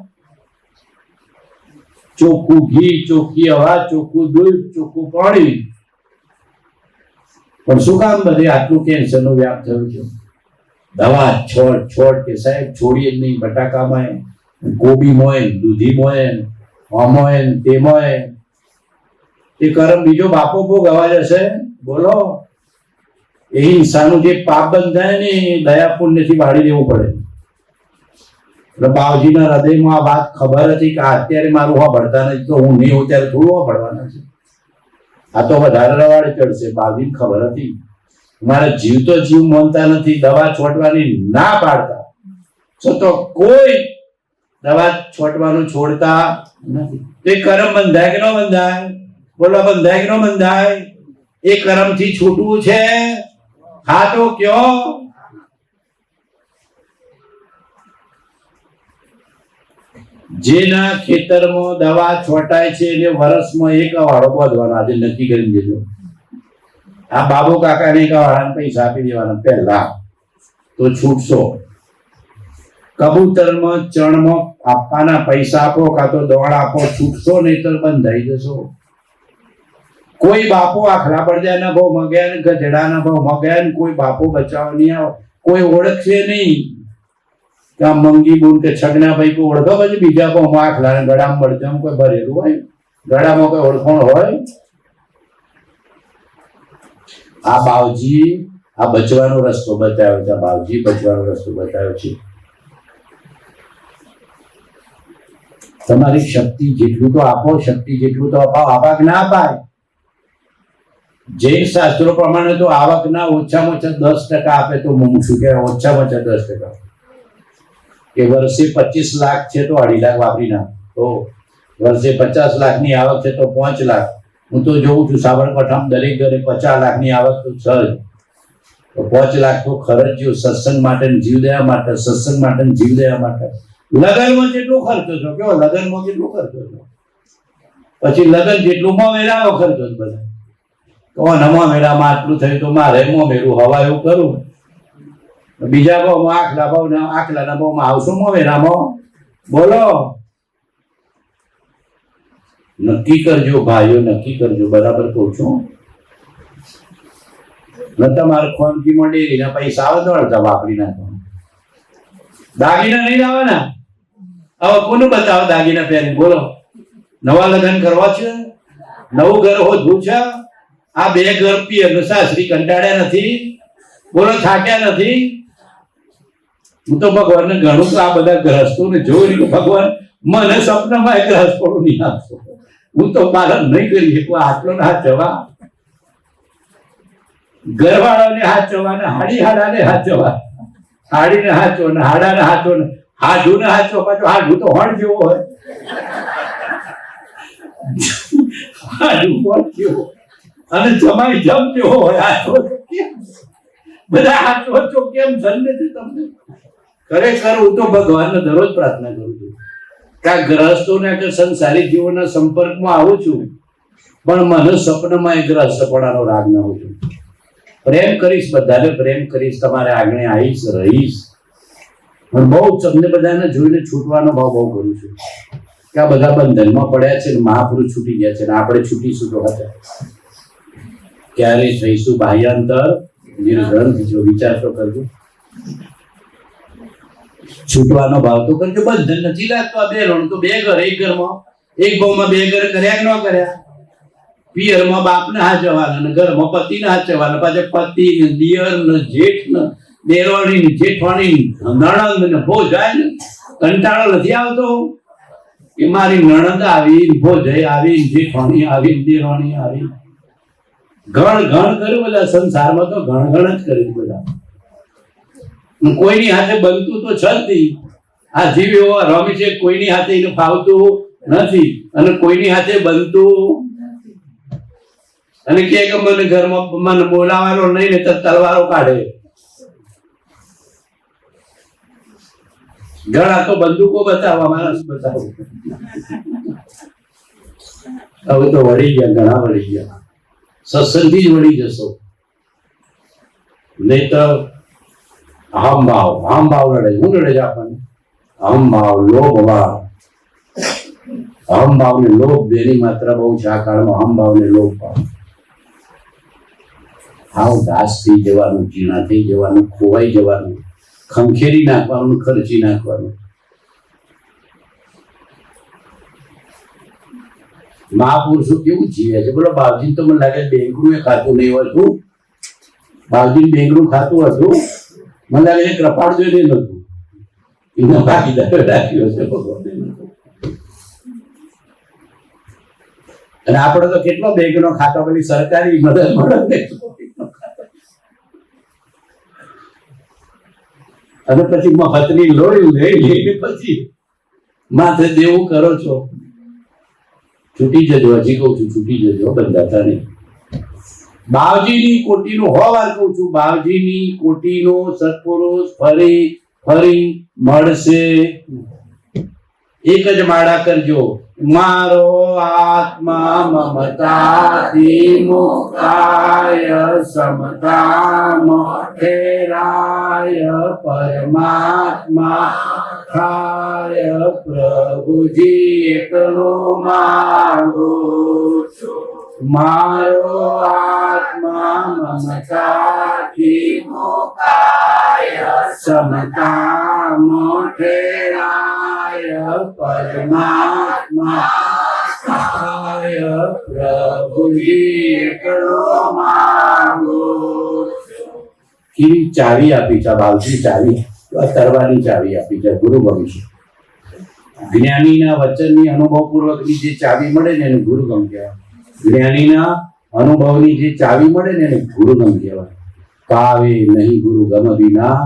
ચોખ્ખું ઘી, ચોખ્ખી હવા, ચોખ્ખું દૂધ, ચોખ્ખું પાણી, પણ શું કામ બધે આટલું કેન્સર નો વ્યાપ થયો છે? દવા છોડ કે સાહેબ છોડીએ જ નહીં. બટાકામાં, કોબીમાં, દૂધીમાં, આમાં, તેમાં એ કરમ બીજો બાપો ભોગવવા જશે? બોલો. એ હિંસાનું જે પાપ બંધાય ને એ દયા પુણ્યથી વાળી દેવું પડે. એટલે બાવજીના હૃદયમાં આ વાત ખબર હતી કે અત્યારે મારું સાંભળતા નથી તો હું નહીં હોઉં ત્યારે થોડું સાંભળવાના છે. આ તો વધારે રવાડે ચડશે. બાવજીને ખબર હતી મારે જીવ તો જીવ માનતા નથી, દવા છોડવાની ના પાડતા તો કોઈ દવા છોડવાનું છોડતા નથી. એ કરમ બંધાય કે ન બંધાય? બોલો, બંધાય કે ન બંધાય? એ કરમ થી છૂટવું છે? હા તો કયો. જેના ખેતરમાં દવા છોટાય છે એટલે વર્ષમાં એક વાળો બાંધવાનો. આજે નક્કી કરી દેજો. આ બાબુ કાકાને એક વાળાને પૈસા આપી દેવાના પહેલા, તો છૂટશો. કબૂતરમાં ચણમાં આપવાના પૈસા આપો કાં તો દોડ આપો, છૂટશો, નહીં તો બંધાઈ જશો. કોઈ બાપો આખલા પડજાના ભાવમાં ગયા ને ગધેડાના ભાવમાં ગયા ને કોઈ બાપો બચાવવા નહીં આવે. કોઈ ઓળખશે નહીં કે આ મંગી બોલ કે છગના ભાઈ કોઈ ઓળખો? પછી બીજા ભાવમાં આખલા ને ગળામાં પડજામાં કોઈ ભરેલું હોય, ગળામાં કોઈ ઓળખાણ હોય? આ બાવજી આ બચવાનો રસ્તો બતાવ્યો છે. બાવજી બચવાનો રસ્તો બતાવ્યો છે. તમારી શક્તિ જેટલું તો આપો, શક્તિ જેટલું તો અપાવ. આવક ના અપાય. જૈન શાસ્ત્રો પ્રમાણે તો આવકના ઓછામાં ઓછા 10% આપે તો શું કહેવાય? ઓછામાં ઓછા 10%. કે વર્ષે 25 લાખ છે તો 2.5 લાખ વાપરી નાખ. તો વર્ષે 50 લાખની આવક છે તો 5 લાખ. હું તો જોઉં છું સાબરકાંઠામાં દરેક ઘરે 50 લાખની આવક તો છે જ. તો 5 લાખ તો ખર્ચ્યો સત્સંગ માટે, જીવદયા માટે, સત્સંગ માટે, જીવદયા માટે. લગનમાં જેટલો ખર્ચો છો કેવો? લગનમાં કેટલો ખર્ચો છો? પછી લગન જેટલું મોમેરાનો ખર્ચો જ બધા. તો મોમેરામાં આટલું થયું તો મારે મોમેરું હવા એવું કરું. બીજા ભાવમાં આખલાના ભાવમાં આવશું મોમેરામાં? બોલો. નક્કી કરજો ભાઈઓ, નક્કી કરજો. બરાબર કહું છું. તમારે ખોનકીમાં ડેરીના પૈસા આવે તો અડધા વાપરી નાખો. દાગીના નહીં લાવવાના. હવે કોનું બતાવો દાગીના પહેરી? બોલો. નવા લગ્ન કરવા છે, નવું ઘર હોધવું છે. આ 2 ઘર પિયર સાસરી કંટાળ્યા નથી? બોલો, થાક્યા નથી? હું તો ભગવાનને ઘણું આ બધા ગ્રહસ્થોને જોઈ ભગવાન મને સપનામાં એક ગ્રહસ્થ પડું નહીં આપશો. હું તો પાલન નહીં કરી શકું. આટલો હાથ જવા, ઘરવાળાને હાથ જવા ને હાડાને હાથ જવા, હાડીને હાચો ને હાડાને હાચો ને હાડુને હાચો. પાછું હાડું તો હણ જેવો હોય. હાડું હણ જેવો અને જમાઈ જમ જેવો હોય. બધા હાચો કેમ ધન્ય છે તમને? ખરેખર હું તો ભગવાનને દરરોજ પ્રાર્થના કરું છું કે આ ગ્રહસ્થોને કે સંસારી જીવોના સંપર્કમાં આવું છું, પણ મને સપનામાં એ ગ્રહસ્થપણાનો રાગ ન હોય. પ્રેમ કરીશ, બધાને પ્રેમ કરીશ, તમારે આગળ આવીશ, રહીશ. પણ બહુ તમને બધાને જોઈને છૂટવાનો ભાવ બહુ કરું છું કે આ બધા બંધનમાં પડ્યા છે ને મહાપુરુષ છૂટી ગયા છે ને આપણે છૂટીશું તો હતા ક્યારે થઈશું બાહ્યાંતર નિર્ગ્રંથ? વિચાર તો કરજો. છૂટવાનો ભાવ તો કરજો. બંધન નથી લાગતો. આ 2 લોણ તો 2 ઘર, એક ઘરમાં એક ભાવમાં 2 ઘર કર્યા કે ન કર્યા? પિયરમાં બાપને હાથ જવાના ને ઘરમાં પતિને હાથ જવાના. પાછા પતિ ને દિયર ને જેઠ ને દેરવાણી ને જેઠવાણી નણંદ ને ભોજાય ને કંટાળો નથી આવતો કે મારી નણંદ આવી, ભોજાઈ આવી, જેઠવાણી આવી, દેરવાણી આવી? ઘણ કર્યું બધા સંસારમાં તો ઘણ જ કર્યું બધા. કોઈની હાથે બનતું તો છે જ નહીં. આ જીવ એવો રમી છે, કોઈની હાથે એને ફાવતું નથી અને કોઈની હાથે બનતું અને કે મને ઘરમાં મને બોલાવાનો નહીં ને તો તલવારો કાઢે. ઘણા તો બંદૂકો બતાવવા, માણસ બતાવો. હવે તો વળી ગયા, ઘણા વળી ગયા. સત્સંગથી જ વળી જશો, નહીં તો અહમભાવ લડે. હું લડે છે આપણને? અહમભાવ, લોભ ભાવ. અહમભાવ ને લોભ બેની માત્રા બહુ છે આ કાળમાં. અહમભાવ ને લોભ ભાવ હાવ દાસ થઈ જવાનું, જીણા થઈ જવાનું, ખોવાઈ જવાનું, ખંખેરી નાખવાનું, ખર્ચી નાખવાનું. મહાપુરુષો કેવું જીવે છે બોલો. બાવજી તો મને લાગે બેંકનું એ ખાતું નહીં હોતું. બાવજી બેંકનું ખાતું હતું, મને લાગે છે કૃપાળ જોઈને નતું. એનો ભાગીદાર રાખ્યો છે ભગવાને. અને આપણે તો કેટલો બેંકનો ખાતો પેલી સરકારી મદદ મળે અને પછી મફતની લોડી લઈને પછી માથે દેવું કરો છો. છૂટી જજો, હજી કહું છું, છૂટી જજો, બંધાતા નહીં. બાવજીની કોટીનું વાર કહું છું, બાવજીની કોટીનો સત્પુરુષ ફરી ફરી મળશે. એક જ માળા કરજો. મારો આત્મા મમતાથી મુક્તાય સમતામ ઠેરાય પરમાત્મા થાય પ્રભુજી એકનો માંગુ છું. મારો આત્મા મમતાથી મુક્તાય સમતામ ઠેરાય પરમાત્મા થાય પ્રભુજી એકનો માંગુ છું. કેવી ચાવી આપી છે બાવજી? ચાવી તરવાની ચાવી આપી છે ગુરુ ભવિષ્ય. જ્ઞાનીના વચનની અનુભવપૂર્વકની જે ચાવી મળે ને એને ગુરુગમ કહેવાય. જ્ઞાનીના અનુભવની જે ચાવી મળે ને એને ગુરુગમ કહેવાય. પાવે નહીં ગુરુગમ વિના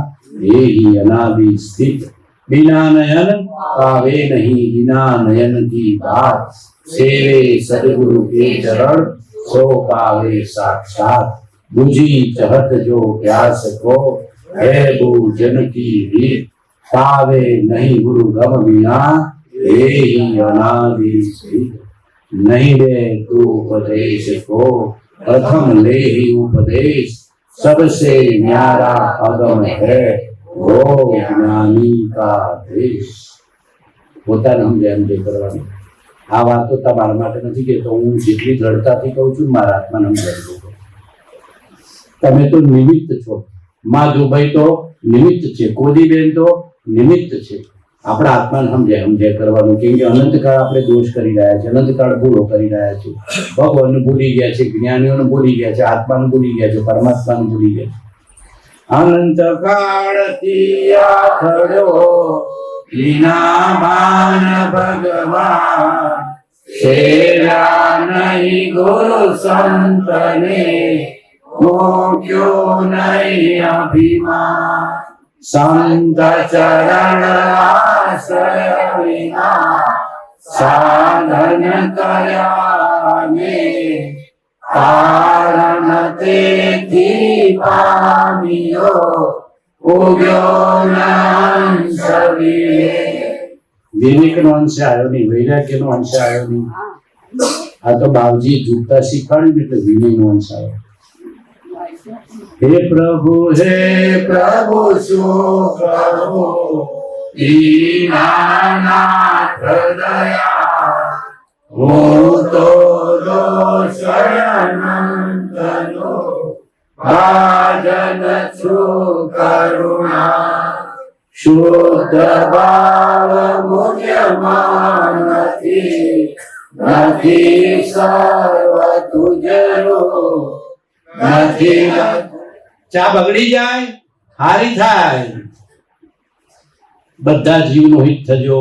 એહી અનાદિ સ્થિત. बिना नयन पावे नहीं, बिना नयन की बात. सेवे सदगुरु के चरण सो पावे साक्षात. बुझी चहत जो प्यास को है वो जन की रीत. पावे नहीं गुरु गम बिना एही अनादि स्थित. नहीं दे तू उपदेश को प्रथम ले ही उपदेश. सबसे न्यारा अगम है वो ज्ञानी का देश. પોતાને સમજે કરવાનું. આ વાત તો તમારા માટે નથી કહેતો, હું જેટલી દ્રઢતાથી કહું છું મારા આત્માને સમજાવી દઉં. તમે તો નિમિત્ત છો. માધુભાઈ તો નિમિત્ત છે, કોદીબેન તો નિમિત્ત છે. આપણા આત્માને સમજે કરવાનું. કેમ કે અનંતકાળ આપણે દોષ કરી રહ્યા છે, અનંતકાળ ભૂલો કરી રહ્યા છે. ભગવાનને ભૂલી ગયા છે, જ્ઞાનીઓને ભૂલી ગયા છે, આત્માને ભૂલી ગયા છે, પરમાત્માને ભૂલી ગયા છે. અનંત કાળથી આખડ્યો વિનામાન ભગવાન. સેરા નહીં ગુરુ સંતને, મોક્યો નહીં અભિમાન. સંત ચરણ આશ્રય વિના સાધન કર્યા ને, કારણ તેથી પામ્યો ઉગ્યો અંશ વિવેકનો અંશ આવ્યો નહીં, વૈરાગ્યનો અંશ આવ્યો નહીં. આ તો બાવજી ઝૂકતા શીખવાડ્યું એટલે વિનયનો અંશ આવ્યો. હે પ્રભુ શું કરું દીનાનાથ દયા. હું તો દોષયનંતનો ભાજન છું કરુણા. શુદ્ધ ભાવ મુખ્યમાં નથી સર્વ તુજરો નથી. ચા બગડી જાય, હારી થાય. બધા જીવનો હિત થજો.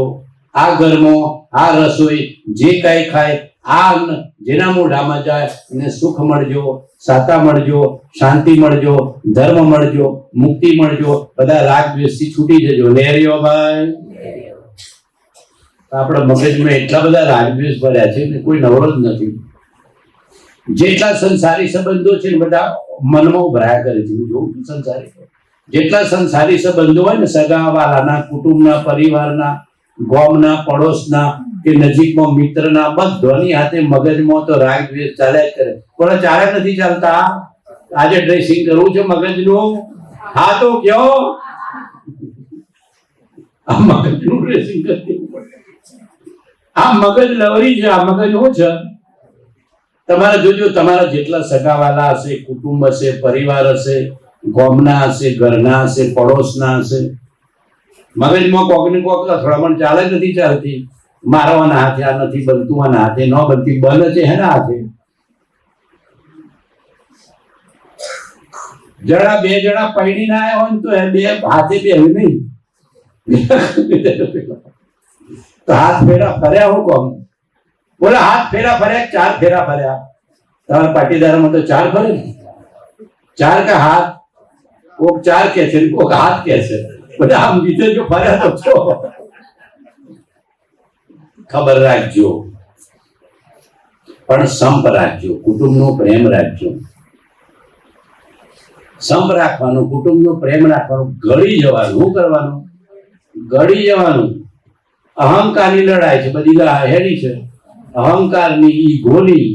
આ ઘરમાં આ રસોઈ જે કઈ ખાય, આ અન્ન જેના મોઢામાં જાય એને સુખ મળજો, સાતા મળજો, શાંતિ મળજો, ધર્મ મળજો, મુક્તિ મળજો. બધા રાગ દ્વેષથી છૂટી જજો. લેરિયો ભાઈ. આપણા મગજમાં એટલા બધા રાગદ્વેષ ભર્યા છે ને કોઈ નવરો જ નથી. જેટલા સંસારી સંબંધો છે ને બધા મનમાં ઉભરાયા કરે છે. જોવું સંસારી જેટલા સંસારી સંબંધો હોય ને, સગાવાલાના, કુટુંબના, પરિવારના, ગામના, પડોશના કે નજીકમાં મિત્રના, બધાની હાથે મગજમાં તો રાગ દ્વેષ ચાલ્યા જ કરે. પણ ચાલે નથી ચાલતા. આજે ડ્રેસિંગ કરવું છે મગજનું, હા તો કયો આ મગજનું ડ્રેસિંગ કરવું પડે. આ મગજ લવરી છે. આ મગજ શું છે? તમારા જોજો, તમારા જેટલા સગાવાલા હશે, કુટુંબ હશે, પરિવાર હશે, ગામના હશે, ઘરના હશે, પડોશના હશે, મગજમાં કોક ને કોક અથડામણ ચાલે જ નથી ચાલતી. મારવાના હાથે આ નથી બનતું, આના હાથે ન બનતી, બને છે હેના હાથે. જણા બે જણા પૈણી ના આવ્યા હોય ને તો એ બે હાથે બેહ્યું નહીં. તો હાથ ફેરા ફર્યા હું કોમ બોલે, હાથ ફેરા ફર્યા, 4 ફેરા ફર્યા. તમારા પાટીદારમાં તો 4 ફરે ને, 4 का हाथ, કોક 4 કે છે, કોક હાથ કે છે. બધા આમ બીજે જો ફર્યા તો છો. ખબર રાખજો, પણ સંપ રાખજો, કુટુંબનો પ્રેમ રાખજો. સંપ રાખવાનું, કુટુંબનો પ્રેમ રાખવાનું. ગળી જવાનું. શું કરવાનું? ગળી જવાનું. અહંકારની લડાઈ છે બધી, હેડી છે અહંકારની, ઈગોની.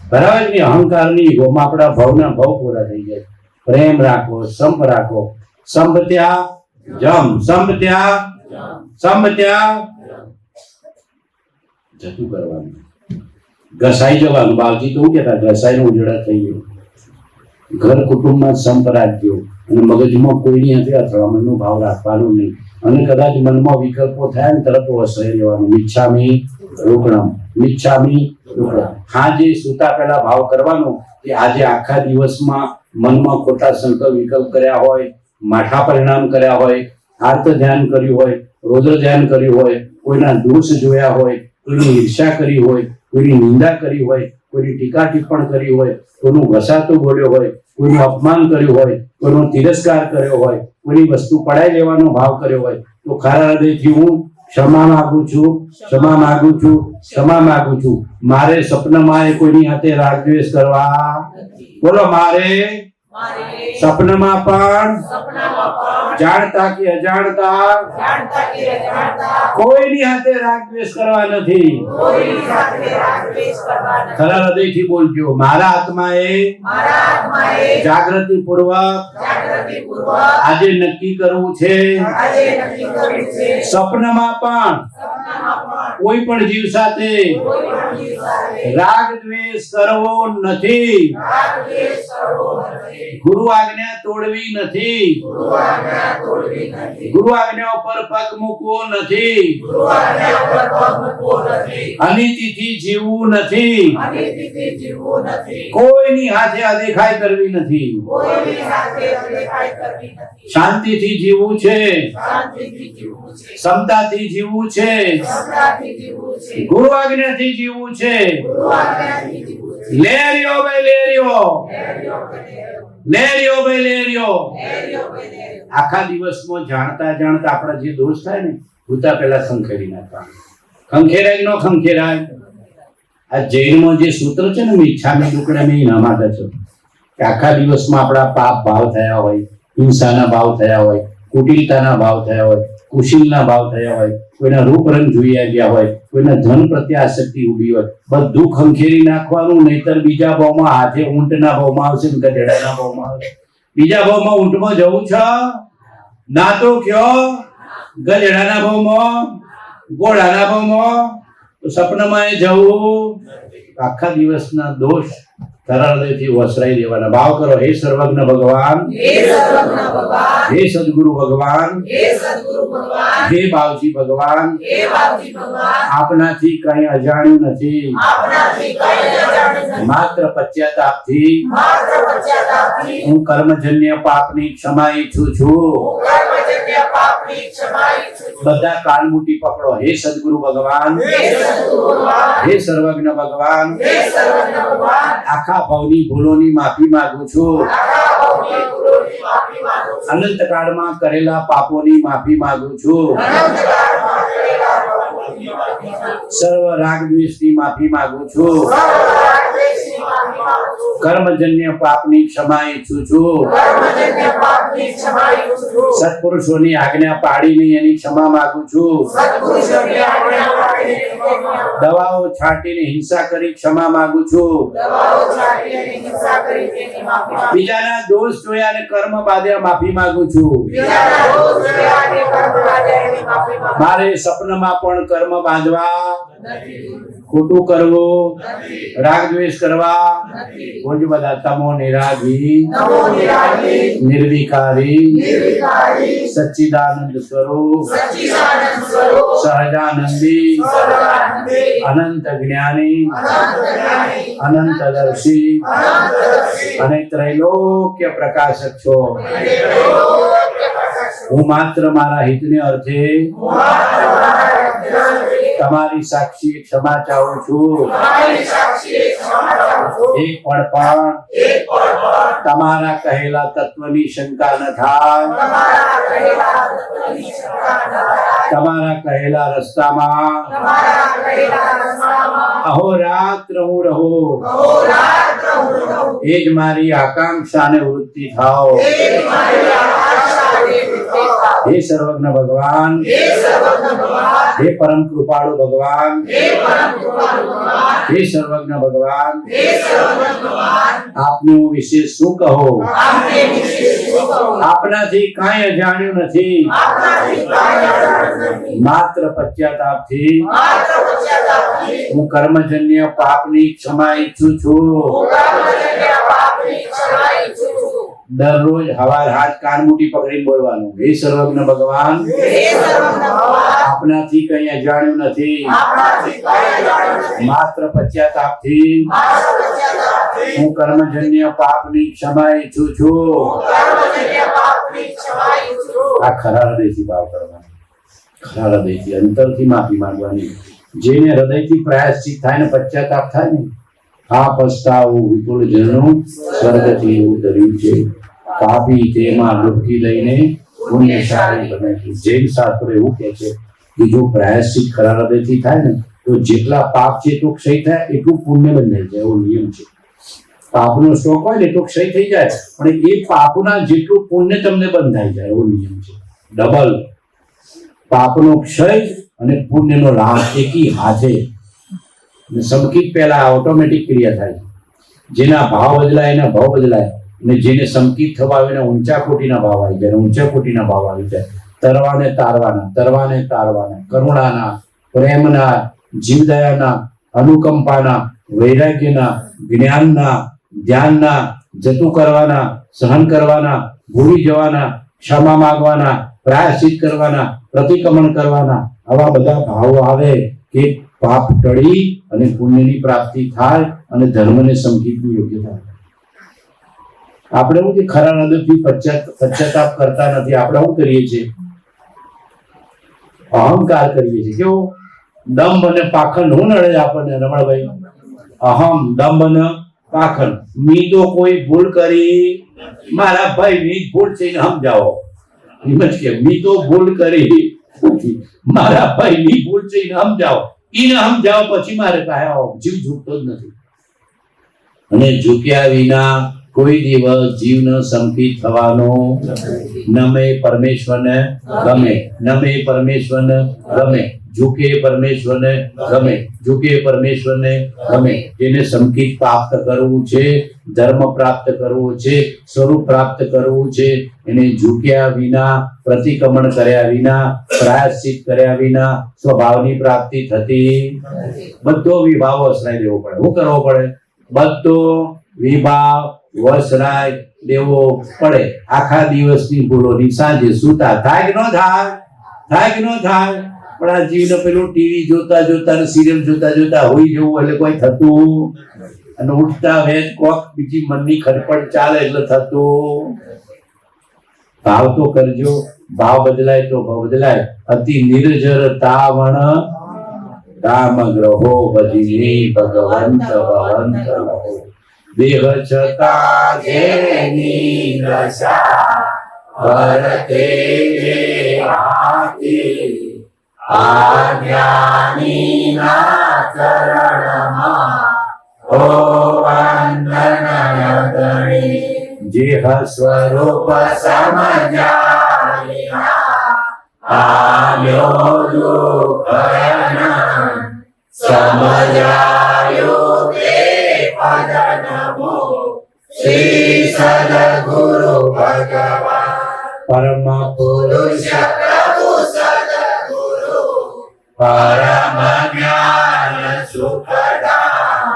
બરાબર ને? અહંકારની, ઈગોમાં આપણા ભાવના ભાવ પૂરા થઈ જાય. પ્રેમ રાખો, સંપ રાખો. સંપ ત્યાં જમ, સંપ ત્યાં, સંપ ત્યાં જતું કરવાનું. ઘસાઈ જવાનું. બાવજી તો શું કહેતા, ઘસાઈ નો ઉજળા થઈ ગયો. ઘર કુટુંબમાં સંપ રાખજો અને મગજમાં કોઈની હાથે અથડામણનો ભાવ રાખવાનો નહીં. અને કદાચ મનમાં વિકલ્પો થાય ને તરત વસરાઈ લેવાનું. મિચ્છામી રોકણમ, મિચ્છામી રોકણમ. હા, જે સૂતા પહેલા ભાવ કરવાનો કે આજે આખા દિવસમાં મનમાં ખોટા સંકલ્પ વિકલ્પ કર્યા હોય, માઠા પરિણામ કર્યા હોય, આર્ત ધ્યાન કર્યું હોય, રૌદ્ર ધ્યાન કર્યું હોય, કોઈના દોષ જોયા હોય, કોઈની ઈર્ષા કરી હોય, કોઈની નિંદા કરી હોય, કોઈની ટીકા ટિપ્પણ કરી હોય, કોઈનું ઘસાતું બોલ્યો હોય, કોઈનું અપમાન કર્યું હોય, કોઈનો તિરસ્કાર કર્યો હોય, કોઈની વસ્તુ પડાઈ લેવાનો ભાવ કર્યો હોય, તો ખરા હૃદયથી હું ક્ષમા માંગુ છું, ક્ષમા માંગુ છું, ક્ષમા માંગુ છું. મારે સપનામાં કોઈની હાથે રાગ દ્વેષ કરવા, બોલો, મારે સપનામાં પણ જાણતા કે અજાણતા કોઈની હાથે રાગ દ્વેષ કરવા નથી. ખરા હૃદયથી બોલજો. મારા આત્માએ જાગૃતિ પૂર્વક આજે નક્કી કરવું છે, સપનામાં પણ કોઈ પણ જીવ સાથે રાગ દ્વેષ કરવો નથી. ગુરુ આજ્ઞા તોડવી નથી. ગુરુ આજ્ઞા ઉપર પગ મૂકવો નથી. અનિતિથી જીવવું નથી. કોઈની હાથે અદેખાઈ કરવી નથી. શાંતિથી જીવવું છે. ક્ષમતાથી જીવવું છે. ગુરુ આજ્ઞાથી જીવવું છે. લેરિયો ભાઈ લેરિયો, લેરિયો ભાઈ લેરિયો. આખા દિવસમાં જાણતા જાણતા આપણા જે દોષ થાય ને, ભૂતા પહેલા ખંખેરી નાખવા. ખંખેરાય નો ખંખેરાય. આ જૈનમાં જે સૂત્ર છે ને, મિચ્છામી દુક્કડમ, એના માટે છે કે આખા દિવસમાં આપણા પાપ ભાવ થયા હોય, હિંસાના ભાવ થયા હોય, કુટિલતાના ભાવ થયા હોય, કુશીલના ભાવ થયા હોય, કોઈના રૂપ રંગ જોઈ ગયા હોય, કોઈના ધન પ્રત્યે આસક્તિ ઊભી હોય, બધું ખંખેરી નાખવાનું. નહીતર બીજા ભાવમાં હાથે ઊંટના ભાવમાં આવશે ને ગધેડાના ભાવમાં આવશે. બીજા ભાવમાં ઊંટમાં જવું છે ના તો કયો, ગધેડાના ભાવમાં, ઘોડાના ભાવમાં, તો સપનામાં એ જવું. આખા દિવસના દોષ સરળતાથી વસરાઈ દેવાના. ભાવ કરો, હે સર્વજ્ઞ ભગવાન, હે સદગુરુ ભગવાન, હે બાવજી ભગવાન, આપનાથી કઈ અજાણ્યું નથી. માત્ર પશ્ચાતાપથી હું કર્મજન્ય પાપની ક્ષમા ઈચ્છું છું. બધા કાનમુટી પકડો. હે સદગુરુ ભગવાન, હે સર્વજ્ઞ ભગવાન, આખા ભાવની ભૂલોની માફી માંગુ છું. અનંત કાળમાં કરેલા પાપોની માફી માંગુ છું. સર્વ રાગ દ્વેષની માફી માંગુ છું. કર્મજન્ય પાપની ક્ષમા ઈચ્છું છું. સત્પુરુષોની આજ્ઞા પાડીને એની ક્ષમા માંગુ છું. દવાઓ છાંટીને હિંસા કરી ક્ષમા માંગુ છું. બીજાના દોષ જોયા અને કર્મ બાંધ્યા માફી માંગુ છું. મારે સપનામાં પણ કર્મ બાંધવા, ખોટું કરવું, રાગ દ્વેષ કરવા, બોજ બધા તમો નિરાગી, નિર્વિકારી, સચ્ચિદાનંદ સ્વરૂપ, સહજાનંદી, અનંત જ્ઞાની, અનંત દર્શી અને ત્રૈલોક્ય પ્રકાશક છો. હું માત્ર મારા હિતને અર્થે તમારી સાક્ષી ક્ષમા ચાહું છું. એક પણ તમારા કહેલા તત્વની શંકા ન થાય. તમારા કહેલા રસ્તામાં અહોરાત્ર હું રહું. એ જ મારી આકાંક્ષાને વૃત્તિ થાઓ. હે સર્વજ્ઞ ભગવાન, હે પરમ કૃપાળુ ભગવાન, હે સર્વજ્ઞ ભગવાન, આપને હું વિશે શું કહો? આપનાથી કાંઈ અજાણ્યું નથી. માત્ર પશ્ચાતાપથી હું કર્મજન્ય પાપની ક્ષમા ઈચ્છું છું. દરરોજ હવાર હાથ કાન મુઠી પકડીને બોલવાનું, હે સર્વજ્ઞ ભગવાન, આપનાથી કંઈ અજાણ્યું નથી. માત્ર પશ્ચાતાપથી હું કર્મજન્ય પાપની ક્ષમા ઈચ્છું છું. આ ખરા હૃદયથી ભાવ કરવાનો, ખરા હૃદયથી અંતરથી માફી માંગવાની. જેને હૃદયથી પ્રાયશ્ચિત થાય ને પશ્ચાતાપ થાય ને, આ પસ્તાવું વિપુલ જનનું સ્વર્ગથી ઉતર્યું છે. પાપી તેમાં ડૂબકી લઈને પુણ્યશાળી બને છે. જૈન શાસ્ત્રો એવું કહે છે કે જો પ્રાયશ્ચિત ખરા હૃદયથી થાય ને તો જેટલા પાપ છે એટલું ક્ષય થાય, એટલું પુણ્ય બંધાઈ જાય. એવો નિયમ છે. પાપનો શોખ હોય ને એટલો ક્ષય થઈ જાય, પણ એ પાપના જેટલું પુણ્ય તમને બંધાઈ જાય, એવો નિયમ છે. ડબલ પાપનો ક્ષય અને પુણ્યનો લાભ એકી હાથે. સંકિત પહેલા ઓટોમેટિક ક્રિયા થાય. જેના ભાવ બદલાય એના ભાવ બદલાય, અને જેને સંકિત થવા આવે ઊંચા કોટીના ભાવ આવી જાય, ઊંચા કોટીના ભાવ આવી જાય. તરવાને તારવાના, તરવાને તારવાના, કરુણાના, પ્રેમના, જીવદયાના, અનુકંપાના, વૈરાગ્યના, જ્ઞાનના, ધ્યાનના, જતું કરવાના, સહન કરવાના, ભૂલી જવાના, ક્ષમા માંગવાના, પ્રાયશ્ચિત કરવાના, પ્રતિક્રમણ કરવાના, આવા બધા ભાવો આવે કે પાપ ટળી અને પુણ્યની પ્રાપ્તિ થાય અને ધર્મને સંકિતની યોગ્યતા. આપણે શું કે ખરા હૃદયથી પશ્ચાતાપ કરતા નથી. આપણે શું કરીએ છીએ? અહંકાર કરીએ છીએ. કેવો દંભ અને પાખંડ શું નડે આપણને રમણભાઈ? અહમ, દંભ અને પાખંડ. મી તો કોઈ ભૂલ કરી, મારા ભાઈ ની ભૂલ છે ને સમજાવો. એમ જ કે મી તો ભૂલ કરી, મારા ભાઈ ની ભૂલ છે ને સમજાવો. એને સમજાવો પછી મારે કાંઈ આવો. જીવ ઝૂકતો જ નથી. અને ઝૂક્યા વિના કોઈ દિવસ જીવનો સંકિત થવાનો નમે પરમેશ્વરને ગમે, નમે પરમેશ્વરને ગમે, ઝૂકે પરમેશ્વરને ગમે, ઝૂકે પરમેશ્વરને ગમે. જેને સંકિત પ્રાપ્ત કરવું છે, ધર્મ પ્રાપ્ત કરવું છે, સ્વરૂપ પ્રાપ્ત કરવું છે, એને ઝૂક્યા વિના, પ્રતિક્રમણ કર્યા વિના, પ્રાયશ્ચિત કર્યા વિના સ્વભાવની પ્રાપ્તિ થતી. બધો વિભાવ વસરાઈ દેવો પડે. શું કરવો પડે? બધો વિભાવ વસરાય દેવો પડે. આખા દિવસની ભૂલોની સાંજે સુતા થાય કે ન થાય? થાય કે ન થાય? પણ આ જીવને પેલું ટીવી જોતા જોતા ને સિરિયલ જોતા જોતા હોઈ જવું એટલે કોઈ થતું, અને ઉઠતા વેત કોક બીજી મનની ખડપડ ચાલે એટલે થતું. ભાવ તો કરજો, ભાવ બદલાય તો ભાવ બદલાય. અતિ નિર્જર તાવણ કામ ગ્રહો ભજની ભગવંત ભવંત રહો. દેહ છતાં જેની દશા વર્તે આથી આજ્ઞાનીના ચરણમાં ઓ વંદનય ગણી જેહ સ્વરૂપ સમજાયા આલ્યો દુઃખયન સમજાયો તે પદનમો શ્રી સદગુરુ ભગવાન પરમ પુરુષ પ્રભુ સદગુરુ પરમ જ્ઞાન સુખદાન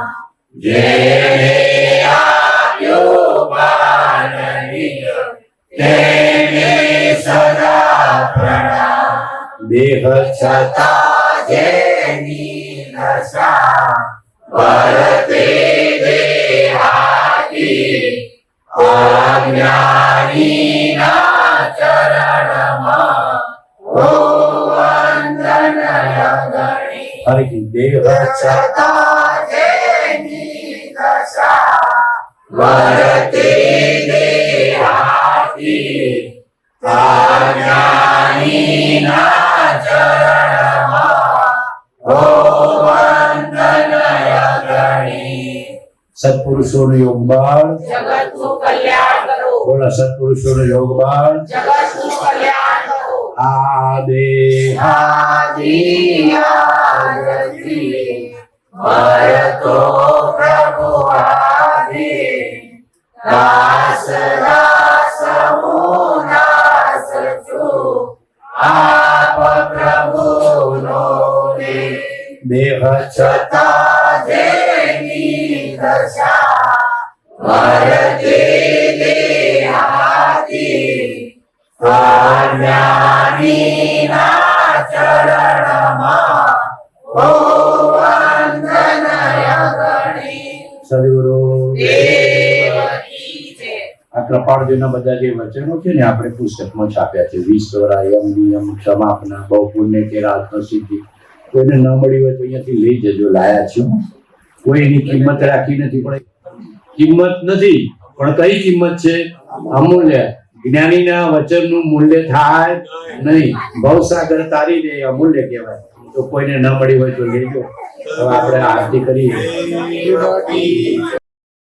જેને આપ્યો બાણનીય તેને સદા પ્રણામ દેહ છતાં જેની દશા વર્તે દેહાતી અજ્ઞાનીના ચરણમાં ઓ વંદનય ગણી ફરીથી દેહ છતાં જેની દશા વર્તે દેહાતી અજ્ઞાનીના ચરણમાં ઓ વંદનય ગણી સત્પુરુષોનો યોગ બળ જગતનું કલ્યાણ કરો બોલો સત્પુરુષોનો યોગ બળ જગતનું કલ્યાણ કરો આ દેહ આદિ ભરતો પ્રભુ આદિ દાસ દાસ હું દાસ છું આપ પ્રભુનો દેહ છતાં જેની દશા વર્તે દેહાતી અજ્ઞાનીના ચરણમાં ઓ વંદનય ગણી સદગુરુ દેવકી છે આ કૃપાળજીના બધા જે વચનો છે ને આપણે પુસ્તકમાં છાપ્યા છે વિશ્વરા યમ નિયમ ક્ષમાપના બહુ પુણ્ય કે આત્મસિદ્ધિ કોઈને ન મળી હોય તો અહીંયાથી લઈ જજો લાયા છું કોઈ એની કિંમત રાખી નથી પણ કિંમત નથી પણ કઈ કિંમત છે અમૂલ્ય જ્ઞાનીના વચનનું મૂલ્ય થાય નહીં ભવસાગર તારી દે અમૂલ્ય કહેવાય તો કોઈને ન મળી હોય તો લેજો હવે આપણે આરતી કરીએ